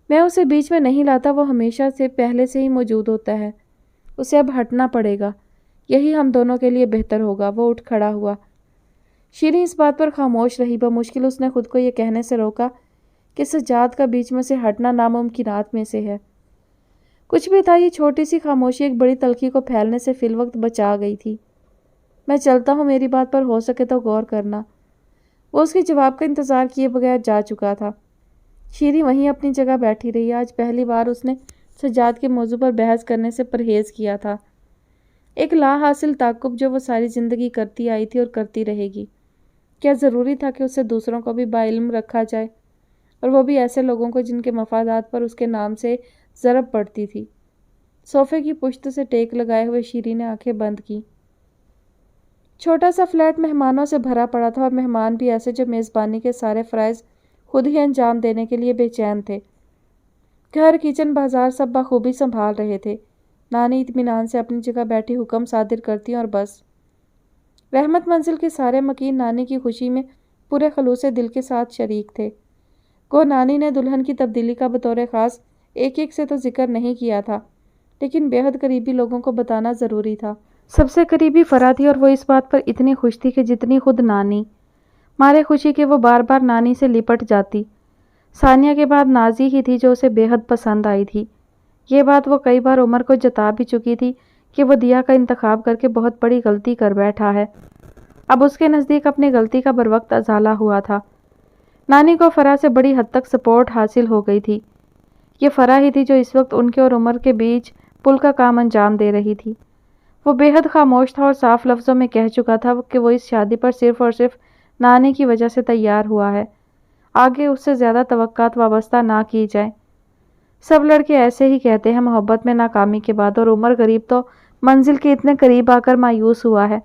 میں اسے بیچ میں نہیں لاتا، وہ ہمیشہ سے پہلے سے ہی موجود ہوتا ہے، اسے اب ہٹنا پڑے گا، یہی ہم دونوں کے لیے بہتر ہوگا۔ وہ اٹھ کھڑا ہوا۔ شیریں اس بات پر خاموش رہی۔ بمشکل اس نے خود کو یہ کہنے سے روکا کہ سجاد کا بیچ میں سے ہٹنا ناممکنات میں سے ہے۔ کچھ بھی تھا، یہ چھوٹی سی خاموشی ایک بڑی تلخی کو پھیلنے سے فی الوقت بچا گئی تھی۔ میں چلتا ہوں، میری بات پر ہو سکے تو غور کرنا۔ وہ اس کے جواب کا انتظار کیے بغیر جا چکا تھا۔ شیریں وہیں اپنی جگہ بیٹھی رہی۔ آج پہلی بار اس نے سجاد کے موضوع پر بحث کرنے سے پرہیز کیا تھا۔ ایک لا حاصل تعاقب جو وہ ساری زندگی کرتی آئی تھی اور کرتی رہے گی۔ کیا ضروری تھا کہ اسے دوسروں کو بھی باعلم رکھا جائے، اور وہ بھی ایسے لوگوں کو جن کے مفادات پر اس کے نام سے ضرب پڑتی تھی؟ صوفے کی پشت سے ٹیک لگائے ہوئے شیریں نے آنکھیں بند کی۔ چھوٹا سا فلیٹ مہمانوں سے بھرا پڑا تھا، اور مہمان بھی ایسے جو میزبانی کے سارے فرائض خود ہی انجام دینے کے لیے بے چین تھے۔ گھر، کچن، بازار سب بخوبی سنبھال رہے تھے۔ نانی اطمینان سے اپنی جگہ بیٹھی حکم صادر کرتی اور بس۔ رحمت منزل کے سارے مکین نانی کی خوشی میں پورے خلوص دل کے ساتھ شریک تھے۔ گو نانی نے دلہن کی تبدیلی کا بطور خاص ایک ایک سے تو ذکر نہیں کیا تھا، لیکن بے حد قریبی لوگوں کو بتانا ضروری تھا۔ سب سے قریبی فرا تھی، اور وہ اس بات پر اتنی خوش تھی کہ جتنی خود نانی۔ مارے خوشی کے وہ بار بار نانی سے لپٹ جاتی۔ ثانیہ کے بعد نازی ہی تھی جو اسے بے حد پسند آئی تھی۔ یہ بات وہ کئی بار عمر کو جتا بھی چکی تھی کہ وہ دیا کا انتخاب کر کے بہت بڑی غلطی کر بیٹھا ہے۔ اب اس کے نزدیک اپنی غلطی کا بروقت ازالہ ہوا تھا۔ نانی کو فرا سے بڑی حد تک سپورٹ حاصل ہو گئی تھی۔ یہ فرا ہی تھی جو اس وقت ان کے اور عمر کے بیچ پل کا کام انجام دے رہی تھی۔ وہ بے حد خاموش تھا اور صاف لفظوں میں کہہ چکا تھا کہ وہ اس شادی پر صرف اور صرف نانی کی وجہ سے تیار ہوا ہے، آگے اس سے زیادہ توقعات وابستہ نہ کی جائیں۔ سب لڑکے ایسے ہی کہتے ہیں محبت میں ناکامی کے بعد، اور عمر غریب تو منزل کے اتنے قریب آ کر مایوس ہوا ہے،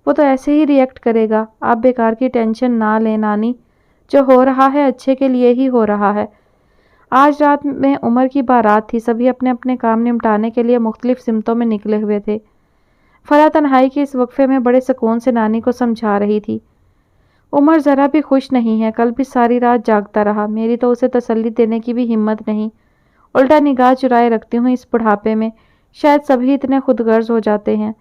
وہ تو ایسے ہی ری ایکٹ کرے گا۔ آپ بیکار کی ٹینشن نہ لیں نانی، جو ہو رہا ہے اچھے کے لیے ہی ہو رہا ہے۔ آج رات میں عمر کی بارات تھی، سبھی اپنے اپنے کام نمٹانے کے لیے مختلف سمتوں میں نکلے ہوئے تھے۔ فرا تنہائی کے اس وقفے میں بڑے سکون سے نانی کو سمجھا رہی تھی۔ عمر ذرا بھی خوش نہیں ہے، کل بھی ساری رات جاگتا رہا، میری تو اسے تسلی دینے کی بھی ہمت نہیں، الٹا نگاہ چرائے رکھتی ہوں۔ اس بڑھاپے میں شاید سبھی اتنے خود غرض ہو جاتے ہیں۔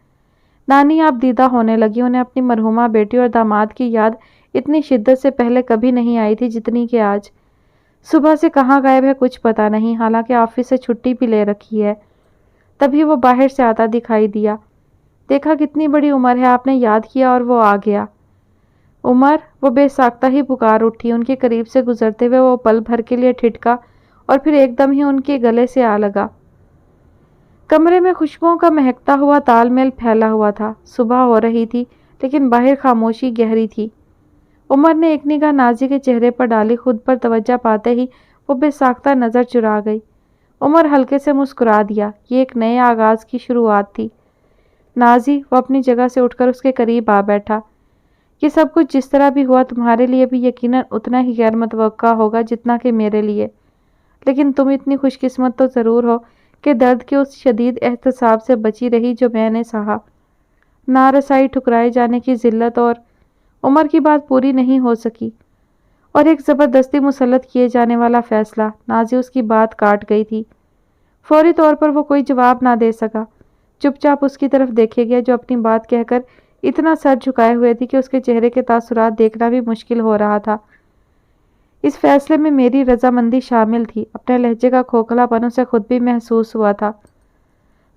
نانی آپ دیدہ ہونے لگی، انہیں اپنی مرحومہ بیٹی اور داماد کی یاد اتنی شدت سے پہلے کبھی نہیں آئی تھی جتنی کہ آج۔ صبح سے کہاں غائب ہے کچھ پتہ نہیں، حالانکہ آفس سے چھٹی بھی لے رکھی ہے۔ تبھی وہ باہر سے آتا دکھائی دیا۔ دیکھا کتنی بڑی عمر ہے، آپ نے یاد کیا اور وہ آ گیا۔ عمر، وہ بے ساختہ ہی پکار اٹھی۔ ان کے قریب سے گزرتے ہوئے وہ پل بھر کے لیے ٹھٹکا اور پھر ایک دم ہی ان کے گلے سے آ لگا۔ کمرے میں خوشبوؤں کا مہکتا ہوا تال میل پھیلا ہوا تھا۔ صبح ہو رہی تھی، لیکن باہر خاموشی گہری تھی۔ عمر نے ایک نگاہ نازی کے چہرے پر ڈالی، خود پر توجہ پاتے ہی وہ بے ساختہ نظر چرا گئی۔ عمر ہلکے سے مسکرا دیا۔ یہ ایک نئے آغاز کی شروعات تھی۔ نازی، وہ اپنی جگہ سے اٹھ کر اس کے قریب آ بیٹھا۔ یہ سب کچھ جس طرح بھی ہوا تمہارے لیے بھی یقیناً اتنا ہی غیر متوقع ہوگا جتنا کہ میرے لیے، لیکن تم اتنی خوش قسمت تو ضرور ہو کہ درد کے اس شدید احتساب سے بچی رہی جو میں نے سہا۔ نارسائی، ٹھکرائے جانے کی ذلت، اور عمر کی بات پوری نہیں ہو سکی، اور ایک زبردستی مسلط کیے جانے والا فیصلہ۔ نازی اس کی بات کاٹ گئی تھی۔ فوری طور پر وہ کوئی جواب نہ دے سکا، چپ چاپ اس کی طرف دیکھے گیا جو اپنی بات کہہ کر اتنا سر جھکائے ہوئے تھی کہ اس کے چہرے کے تاثرات دیکھنا بھی مشکل ہو رہا تھا۔ اس فیصلے میں میری رضامندی شامل تھی۔ اپنے لہجے کا کھوکھلا پن اسے خود بھی محسوس ہوا تھا۔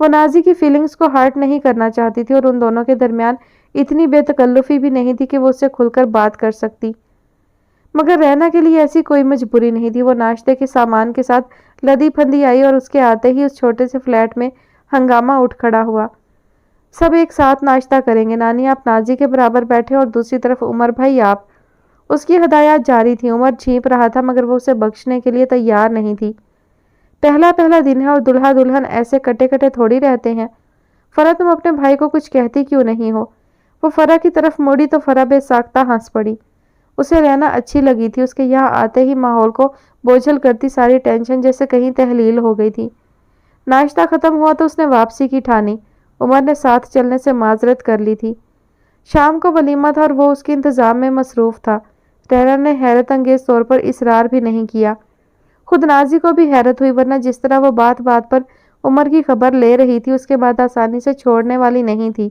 وہ نازی کی فیلنگز کو ہرٹ نہیں کرنا چاہتی تھی اور ان دونوں کے درمیان اتنی بے تکلفی بھی نہیں تھی کہ وہ اس سے کھل کر بات کر سکتی، مگر رینا کے لیے ایسی کوئی مجبوری نہیں تھی۔ وہ ناشتے کے سامان کے ساتھ لدی پھندی آئی اور اس کے آتے ہی اس چھوٹے سے فلیٹ میں ہنگامہ اٹھ کھڑا ہوا۔ سب ایک ساتھ ناشتہ کریں گے، نانی آپ نازی کے برابر بیٹھے اور دوسری طرف عمر بھائی آپ۔ اس کی ہدایات جاری تھی۔ عمر جھینپ رہا تھا مگر وہ اسے بخشنے کے لیے تیار نہیں تھی۔ پہلا دن ہے اور دلہا دلہن ایسے کٹے کٹے تھوڑی رہتے ہیں۔ فرح تم اپنے بھائی کو کچھ کہتی کیوں نہیں ہو؟ وہ فرح کی طرف مڑی تو فرح بے ساختہ ہنس پڑی۔ اسے رہنا اچھی لگی تھی۔ اس کے یہاں آتے ہی ماحول کو بوجھل کرتی ساری ٹینشن جیسے کہیں تحلیل ہو گئی تھی۔ ناشتہ ختم ہوا تو اس نے واپسی کی ٹھانی۔ عمر نے ساتھ چلنے سے معذرت کر لی تھی۔ شام کو ولیمہ تھا اور وہ اس کے انتظام میں مصروف تھا۔ رینا نے حیرت انگیز طور پر اصرار بھی نہیں کیا۔ خود نازی کو بھی حیرت ہوئی، ورنہ جس طرح وہ بات بات پر عمر کی خبر لے رہی تھی اس کے بعد آسانی سے چھوڑنے والی نہیں تھی۔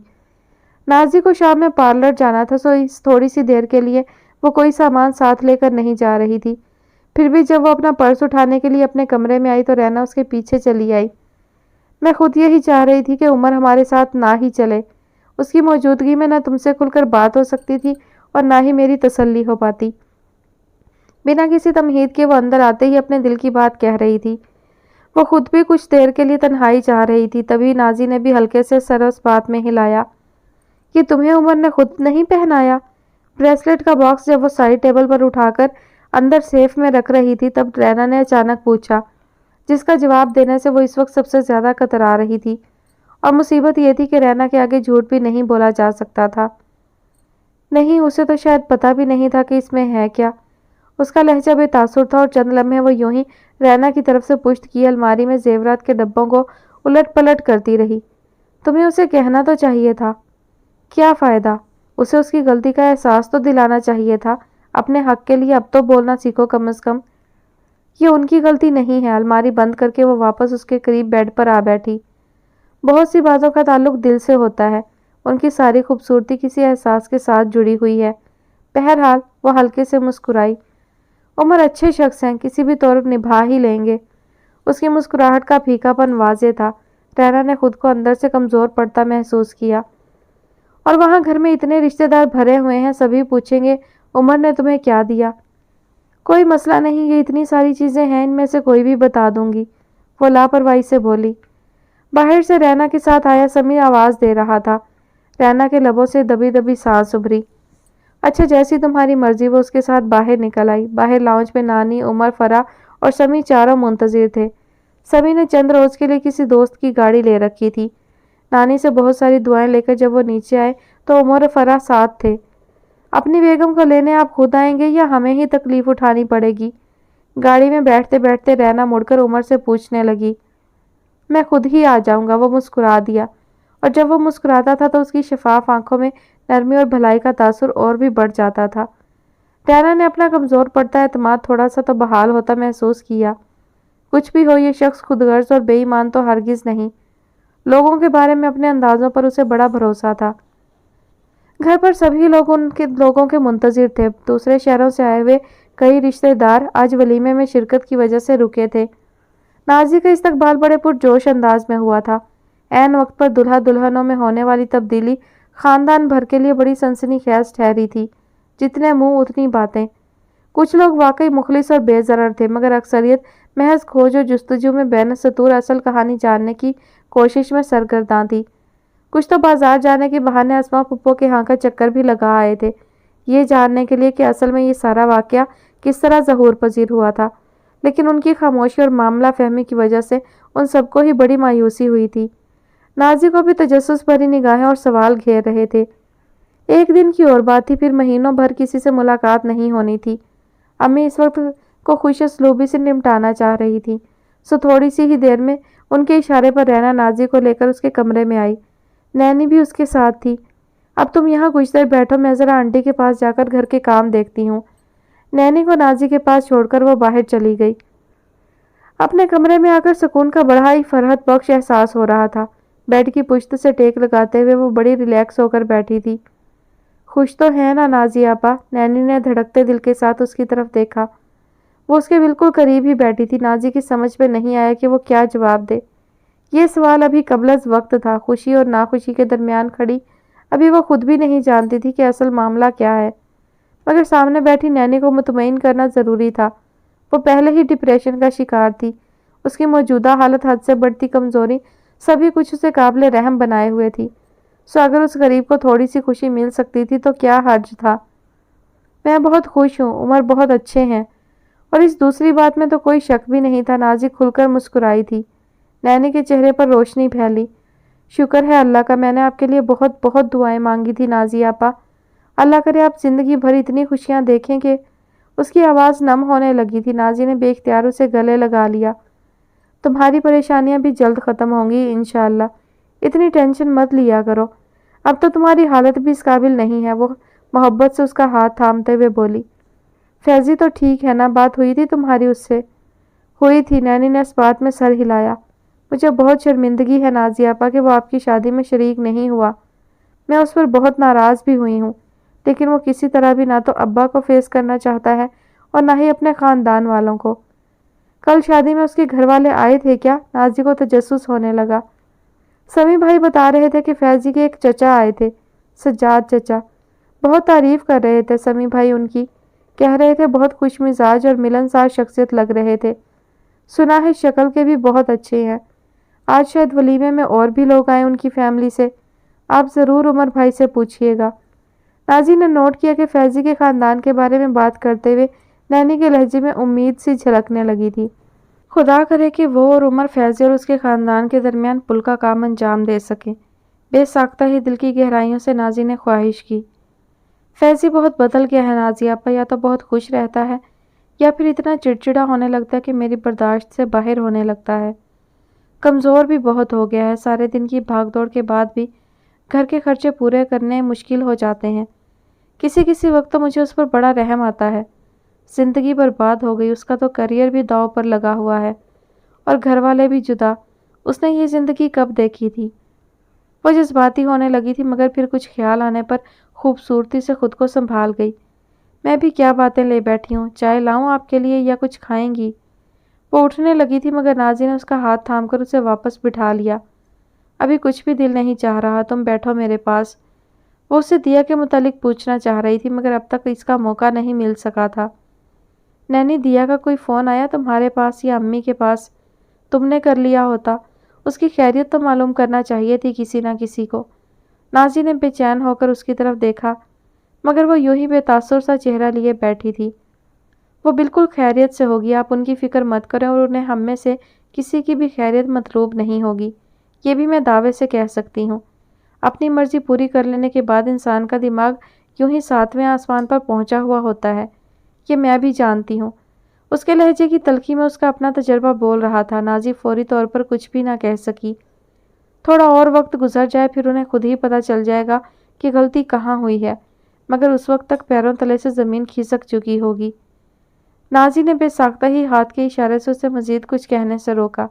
نازی کو شام میں پارلر جانا تھا، سو اس تھوڑی سی دیر کے لیے وہ کوئی سامان ساتھ لے کر نہیں جا رہی تھی۔ پھر بھی جب وہ اپنا پرس اٹھانے کے لیے اپنے کمرے میں آئی تو رینا اس کے پیچھے چلی آئی۔ میں خود یہی چاہ رہی تھی کہ عمر ہمارے ساتھ نہ ہی چلے۔ اس کی موجودگی میں نہ تم سے کھل کر بات ہو سکتی تھی اور نہ ہی میری تسلی ہو پاتی۔ بنا کسی تمہید کے وہ اندر آتے ہی اپنے دل کی بات کہہ رہی تھی۔ وہ خود بھی کچھ دیر کے لیے تنہائی چاہ رہی تھی، تبھی نازی نے بھی ہلکے سے سر اس بات میں ہلایا۔ یہ تمہیں عمر نے خود نہیں پہنایا؟ بریسلٹ کا باکس جب وہ سائڈ ٹیبل پر اٹھا کر اندر سیف میں رکھ رہی تھی تب رینا نے اچانک پوچھا، جس کا جواب دینے سے وہ اس وقت سب سے زیادہ کترا رہی تھی۔ اور مصیبت یہ تھی کہ رینا کے آگے جھوٹ بھی نہیں بولا جا سکتا تھا۔ نہیں، اسے تو شاید پتہ بھی نہیں تھا کہ اس میں ہے کیا۔ اس کا لہجہ بے تاثر تھا اور چند لمحے وہ یوں ہی رینا کی طرف سے پشت کی الماری میں زیورات کے ڈبوں کو الٹ پلٹ کرتی رہی۔ تمہیں اسے کہنا تو چاہیے تھا۔ کیا فائدہ؟ اسے اس کی غلطی کا احساس تو دلانا چاہیے تھا۔ اپنے حق کے لیے اب تو بولنا سیکھو کم از کم۔ یہ ان کی غلطی نہیں ہے۔ الماری بند کر کے وہ واپس اس کے قریب بیڈ پر آ بیٹھی۔ بہت سی باتوں کا تعلق دل سے ہوتا ہے، ان کی ساری خوبصورتی کسی احساس کے ساتھ جڑی ہوئی ہے۔ بہرحال وہ ہلکے سے مسکرائی۔ عمر اچھے شخص ہیں، کسی بھی طور نبھا ہی لیں گے۔ اس کی مسکراہٹ کا پھیکا پن واضح تھا۔ رینا نے خود کو اندر سے کمزور پڑتا محسوس کیا۔ اور وہاں گھر میں اتنے رشتہ دار بھرے ہوئے ہیں، سبھی پوچھیں گے عمر نے تمہیں کیا دیا؟ کوئی مسئلہ نہیں، یہ اتنی ساری چیزیں ہیں، ان میں سے کوئی بھی بتا دوں گی، وہ لاپرواہی سے بولی۔ باہر سے رینا کے ساتھ آیا سمیع آواز دے رہا تھا۔ رینا کے لبوں سے دبی دبی سانس ابھری۔ اچھا جیسی تمہاری مرضی۔ وہ اس کے ساتھ باہر نکل آئی۔ باہر لاؤنج میں نانی، عمر، فرح اور سمیع چاروں منتظر تھے۔ سمیع نے چند روز کے لیے کسی دوست کی گاڑی لے رکھی تھی۔ نانی سے بہت ساری دعائیں لے کر جب وہ نیچے آئے تو عمر اور فرح ساتھ تھے۔ اپنی بیگم کو لینے آپ خود آئیں گے یا ہمیں ہی تکلیف اٹھانی پڑے گی؟ گاڑی میں بیٹھتے بیٹھتے رینا مڑ کر عمر سے پوچھنے لگی۔ میں خود ہی آ جاؤں گا، وہ مسکرا دیا، اور جب وہ مسکراتا تھا تو اس کی شفاف آنکھوں میں نرمی اور بھلائی کا تاثر اور بھی بڑھ جاتا تھا۔ رینا نے اپنا کمزور پڑتا اعتماد تھوڑا سا تو بحال ہوتا محسوس کیا۔ کچھ بھی ہو، یہ شخص خود غرض اور بے ایمان تو ہرگز نہیں۔ لوگوں کے بارے میں اپنے اندازوں پر اسے بڑا بھروسہ تھا۔ گھر پر سبھی لوگوں کے منتظر تھے۔ دوسرے شہروں سے آئے ہوئے کئی رشتہ دار آج ولیمے میں شرکت کی وجہ سے رکے تھے۔ نازی کا استقبال بڑے پرجوش انداز میں ہوا تھا۔ عین وقت پر دلہا دلہنوں میں ہونے والی تبدیلی خاندان بھر کے لیے بڑی سنسنی خیز ٹھہری تھی۔ جتنے منہ اتنی باتیں۔ کچھ لوگ واقعی مخلص اور بے ضرر تھے، مگر اکثریت محض کھوج و جستجو میں بین السطور اصل کہانی جاننے کی کوشش میں سرگرداں تھی۔ کچھ تو بازار جانے کے بہانے اسما پھپھو کے ہاں کا چکر بھی لگا آئے تھے، یہ جاننے کے لیے کہ اصل میں یہ سارا واقعہ کس طرح ظہور پذیر ہوا تھا۔ لیکن ان کی خاموشی اور معاملہ فہمی کی وجہ سے ان سب کو ہی بڑی مایوسی ہوئی تھی۔ نازی کو بھی تجسس بھری نگاہیں اور سوال گھیر رہے تھے۔ ایک دن کی اور بات تھی، پھر مہینوں بھر کسی سے ملاقات نہیں ہونی تھی۔ امی اس وقت کو خوش اسلوبی سے نمٹانا چاہ رہی تھی، سو تھوڑی سی ہی دیر میں ان کے اشارے پر رینا نازی کو لے کر اس کے کمرے میں آئی۔ نینی بھی اس کے ساتھ تھی۔ اب تم یہاں کچھ دیر بیٹھو، میں ذرا آنٹی کے پاس جا کر گھر کے کام دیکھتی ہوں۔ نینی کو نازی کے پاس چھوڑ کر وہ باہر چلی گئی۔ اپنے کمرے میں آ کر سکون کا بڑا ہی فرحت بخش احساس ہو رہا تھا۔ بیڈ کی پشت سے ٹیک لگاتے ہوئے وہ بڑی ریلیکس ہو کر بیٹھی تھی۔ خوش تو ہیں نا نازی آپا؟ نینی نے دھڑکتے دل کے ساتھ اس کی طرف دیکھا۔ وہ اس کے بالکل قریب ہی بیٹھی تھی۔ نازی کی سمجھ میں نہیں آیا کہ وہ کیا جواب دے۔ یہ سوال ابھی قبل از وقت تھا، خوشی اور ناخوشی کے درمیان کھڑی ابھی وہ خود بھی نہیں جانتی تھی کہ اصل معاملہ کیا ہے، مگر سامنے بیٹھی نینی کو مطمئن کرنا ضروری تھا۔ وہ پہلے ہی ڈپریشن کا شکار تھی، اس کی موجودہ حالت، حد سے بڑھتی کمزوری، سبھی کچھ اسے قابل رحم بنائے ہوئے تھی۔ سو اگر اس غریب کو تھوڑی سی خوشی مل سکتی تھی تو کیا حرج تھا۔ میں بہت خوش ہوں، عمر بہت اچھے ہیں، اور اس دوسری بات میں تو کوئی شک بھی نہیں تھا۔ نازی کھل کر مسکرائی تھی، نینی کے چہرے پر روشنی پھیلی۔ شکر ہے اللہ کا، میں نے آپ کے لیے بہت بہت دعائیں مانگی تھی نازی آپا، اللہ کرے آپ زندگی بھر اتنی خوشیاں دیکھیں کہ… اس کی آواز نم ہونے لگی تھی۔ نازی نے بے اختیار اسے گلے لگا لیا۔ تمہاری پریشانیاں بھی جلد ختم ہوں گی انشاءاللہ، اتنی ٹینشن مت لیا کرو، اب تو تمہاری حالت بھی اس قابل نہیں ہے۔ وہ محبت سے اس کا ہاتھ تھامتے ہوئے بولی۔ فیضی تو ٹھیک ہے نا، بات ہوئی تھی تمہاری اس سے؟ ہوئی تھی، نینی نے اس بات میں سر ہلایا۔ مجھے بہت شرمندگی ہے نازی آپا کہ وہ آپ کی شادی میں شریک نہیں ہوا، میں اس پر بہت ناراض بھی ہوئی ہوں، لیکن وہ کسی طرح بھی نہ تو ابا کو فیس کرنا چاہتا ہے اور نہ ہی اپنے خاندان والوں کو۔ کل شادی میں اس کے گھر والے آئے تھے کیا؟ نازی کو تجسس ہونے لگا۔ سمی بھائی بتا رہے تھے کہ فیضی کے ایک چچا آئے تھے، سجاد چچا، بہت تعریف کر رہے تھے سمی بھائی ان کی، کہہ رہے تھے بہت خوش مزاج اور ملنسار شخصیت لگ رہے تھے، سنا ہے شکل کے بھی بہت اچھے ہیں۔ آج شاید ولیمے میں اور بھی لوگ آئے ان کی فیملی سے، آپ ضرور عمر بھائی سے پوچھئے گا۔ نازی نے نوٹ کیا کہ فیضی کے خاندان کے بارے میں بات کرتے ہوئے نینی کے لہجے میں امید سی جھلکنے لگی تھی۔ خدا کرے کہ وہ اور عمر فیضی اور اس کے خاندان کے درمیان پل کا کام انجام دے سکیں، بے ساختہ ہی دل کی گہرائیوں سے نازی نے خواہش کی۔ فیضی بہت بدل گیا ہے نازی آپا، یا تو بہت خوش رہتا ہے یا پھر اتنا چڑچڑا ہونے لگتا ہے کہ میری برداشت سے باہر ہونے لگتا ہے۔ کمزور بھی بہت ہو گیا ہے، سارے دن کی بھاگ دوڑ کے بعد بھی گھر کے خرچے پورے کرنے مشکل ہو جاتے ہیں۔ کسی وقت تو مجھے اس پر بڑا رحم آتا ہے۔ زندگی برباد ہو گئی، اس کا تو کیریئر بھی داؤ پر لگا ہوا ہے، اور گھر والے بھی جدا۔ اس نے یہ زندگی کب دیکھی تھی؟ وہ جذباتی ہونے لگی تھی، مگر پھر کچھ خیال آنے پر خوبصورتی سے خود کو سنبھال گئی۔ میں بھی کیا باتیں لے بیٹھی ہوں، چائے لاؤں آپ کے لیے یا کچھ کھائیں گی؟ وہ اٹھنے لگی تھی مگر نازی نے اس کا ہاتھ تھام کر اسے واپس بٹھا لیا۔ ابھی کچھ بھی دل نہیں چاہ رہا، تم بیٹھو میرے پاس۔ وہ اسے دیا کے متعلق پوچھنا چاہ رہی تھی مگر اب تک اس کا موقع نہیں مل سکا تھا۔ نینی، دیا کا کوئی فون آیا تمہارے پاس یا امی کے پاس؟ تم نے کر لیا ہوتا، اس کی خیریت تو معلوم کرنا چاہیے تھی کسی نہ کسی کو۔ نازی نے بے چین ہو کر اس کی طرف دیکھا مگر وہ یوں ہی بے تاثر سا چہرہ لیے بیٹھی تھی۔ وہ بالکل خیریت سے ہوگی، آپ ان کی فکر مت کریں، اور انہیں ہم میں سے کسی کی بھی خیریت مطلوب نہیں ہوگی، یہ بھی میں دعوے سے کہہ سکتی ہوں۔ اپنی مرضی پوری کر لینے کے بعد انسان کا دماغ یوں ہی 7ویں آسمان پر پہنچا ہوا ہوتا ہے، یہ میں بھی جانتی ہوں۔ اس کے لہجے کی تلخی میں اس کا اپنا تجربہ بول رہا تھا۔ نازی فوری طور پر کچھ بھی نہ کہہ سکی۔ تھوڑا اور وقت گزر جائے پھر انہیں خود ہی پتہ چل جائے گا کہ غلطی کہاں ہوئی ہے، مگر اس وقت تک پیروں تلے سے زمین کھسک چکی ہوگی۔ نازی نے بے ساختہ ہی ہاتھ کے اشارے سے اسے مزید کچھ کہنے سے روکا۔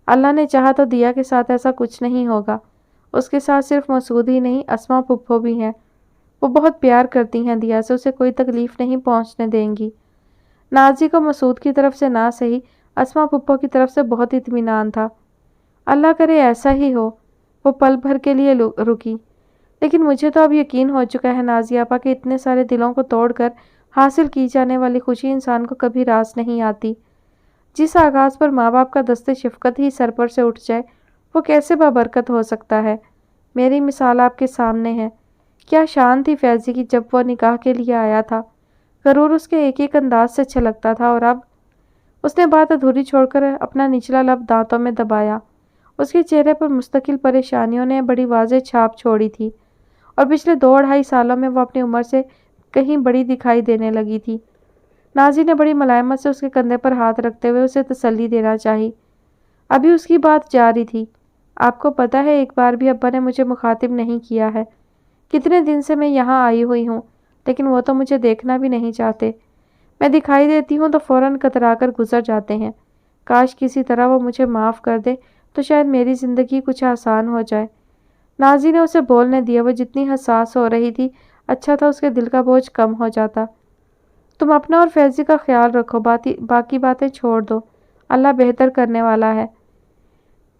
اللہ نے چاہا تو دیا کے ساتھ ایسا کچھ نہیں ہوگا، اس کے ساتھ صرف مسعود ہی نہیں، اسما پھپھو بھی ہیں، وہ بہت پیار کرتی ہیں دیا سے، اسے کوئی تکلیف نہیں پہنچنے دیں گی۔ نازی کو مسعود کی طرف سے نہ صحیح، اسما پھپھو کی طرف سے بہت اطمینان تھا۔ اللہ کرے ایسا ہی ہو۔ وہ پل بھر کے لیے رکی۔ لیکن مجھے تو اب یقین ہو چکا ہے نازی آپا کہ اتنے سارے دلوں کو توڑ کر حاصل کی جانے والی خوشی انسان کو کبھی راس نہیں آتی۔ جس آغاز پر ماں باپ کا دست شفقت ہی سر پر سے اٹھ جائے، وہ کیسے بابرکت ہو سکتا ہے؟ میری مثال آپ کے سامنے ہے۔ کیا شان تھی فیضی کی جب وہ نکاح کے لیے آیا تھا، غرور اس کے ایک ایک انداز سے چھلکتا تھا، اور اب… اس نے بات ادھوری چھوڑ کر اپنا نچلا لب دانتوں میں دبایا۔ اس کے چہرے پر مستقل پریشانیوں نے بڑی واضح چھاپ چھوڑی تھی، اور پچھلے 2-2.5 سالوں میں وہ اپنی عمر سے کہیں بڑی دکھائی دینے لگی تھی۔ نازی نے بڑی ملائمت سے اس کے کندھے پر ہاتھ رکھتے ہوئے اسے تسلی دینا چاہی۔ ابھی اس کی بات جاری تھی۔ آپ کو پتہ ہے ایک بار بھی ابا نے مجھے مخاطب نہیں کیا ہے۔ کتنے دن سے میں یہاں آئی ہوئی ہوں، لیکن وہ تو مجھے دیکھنا بھی نہیں چاہتے۔ میں دکھائی دیتی ہوں تو فوراً کترا کر گزر جاتے ہیں۔ کاش کسی طرح وہ مجھے معاف کر دے تو شاید میری زندگی کچھ آسان ہو جائے۔ نازی نے اسے بولنے دیا، وہ جتنی حساس ہو رہی تھی اچھا تھا اس کے دل کا بوجھ کم ہو جاتا۔ تم اپنا اور فیضی کا خیال رکھو، باقی باتیں چھوڑ دو، اللہ بہتر کرنے والا ہے۔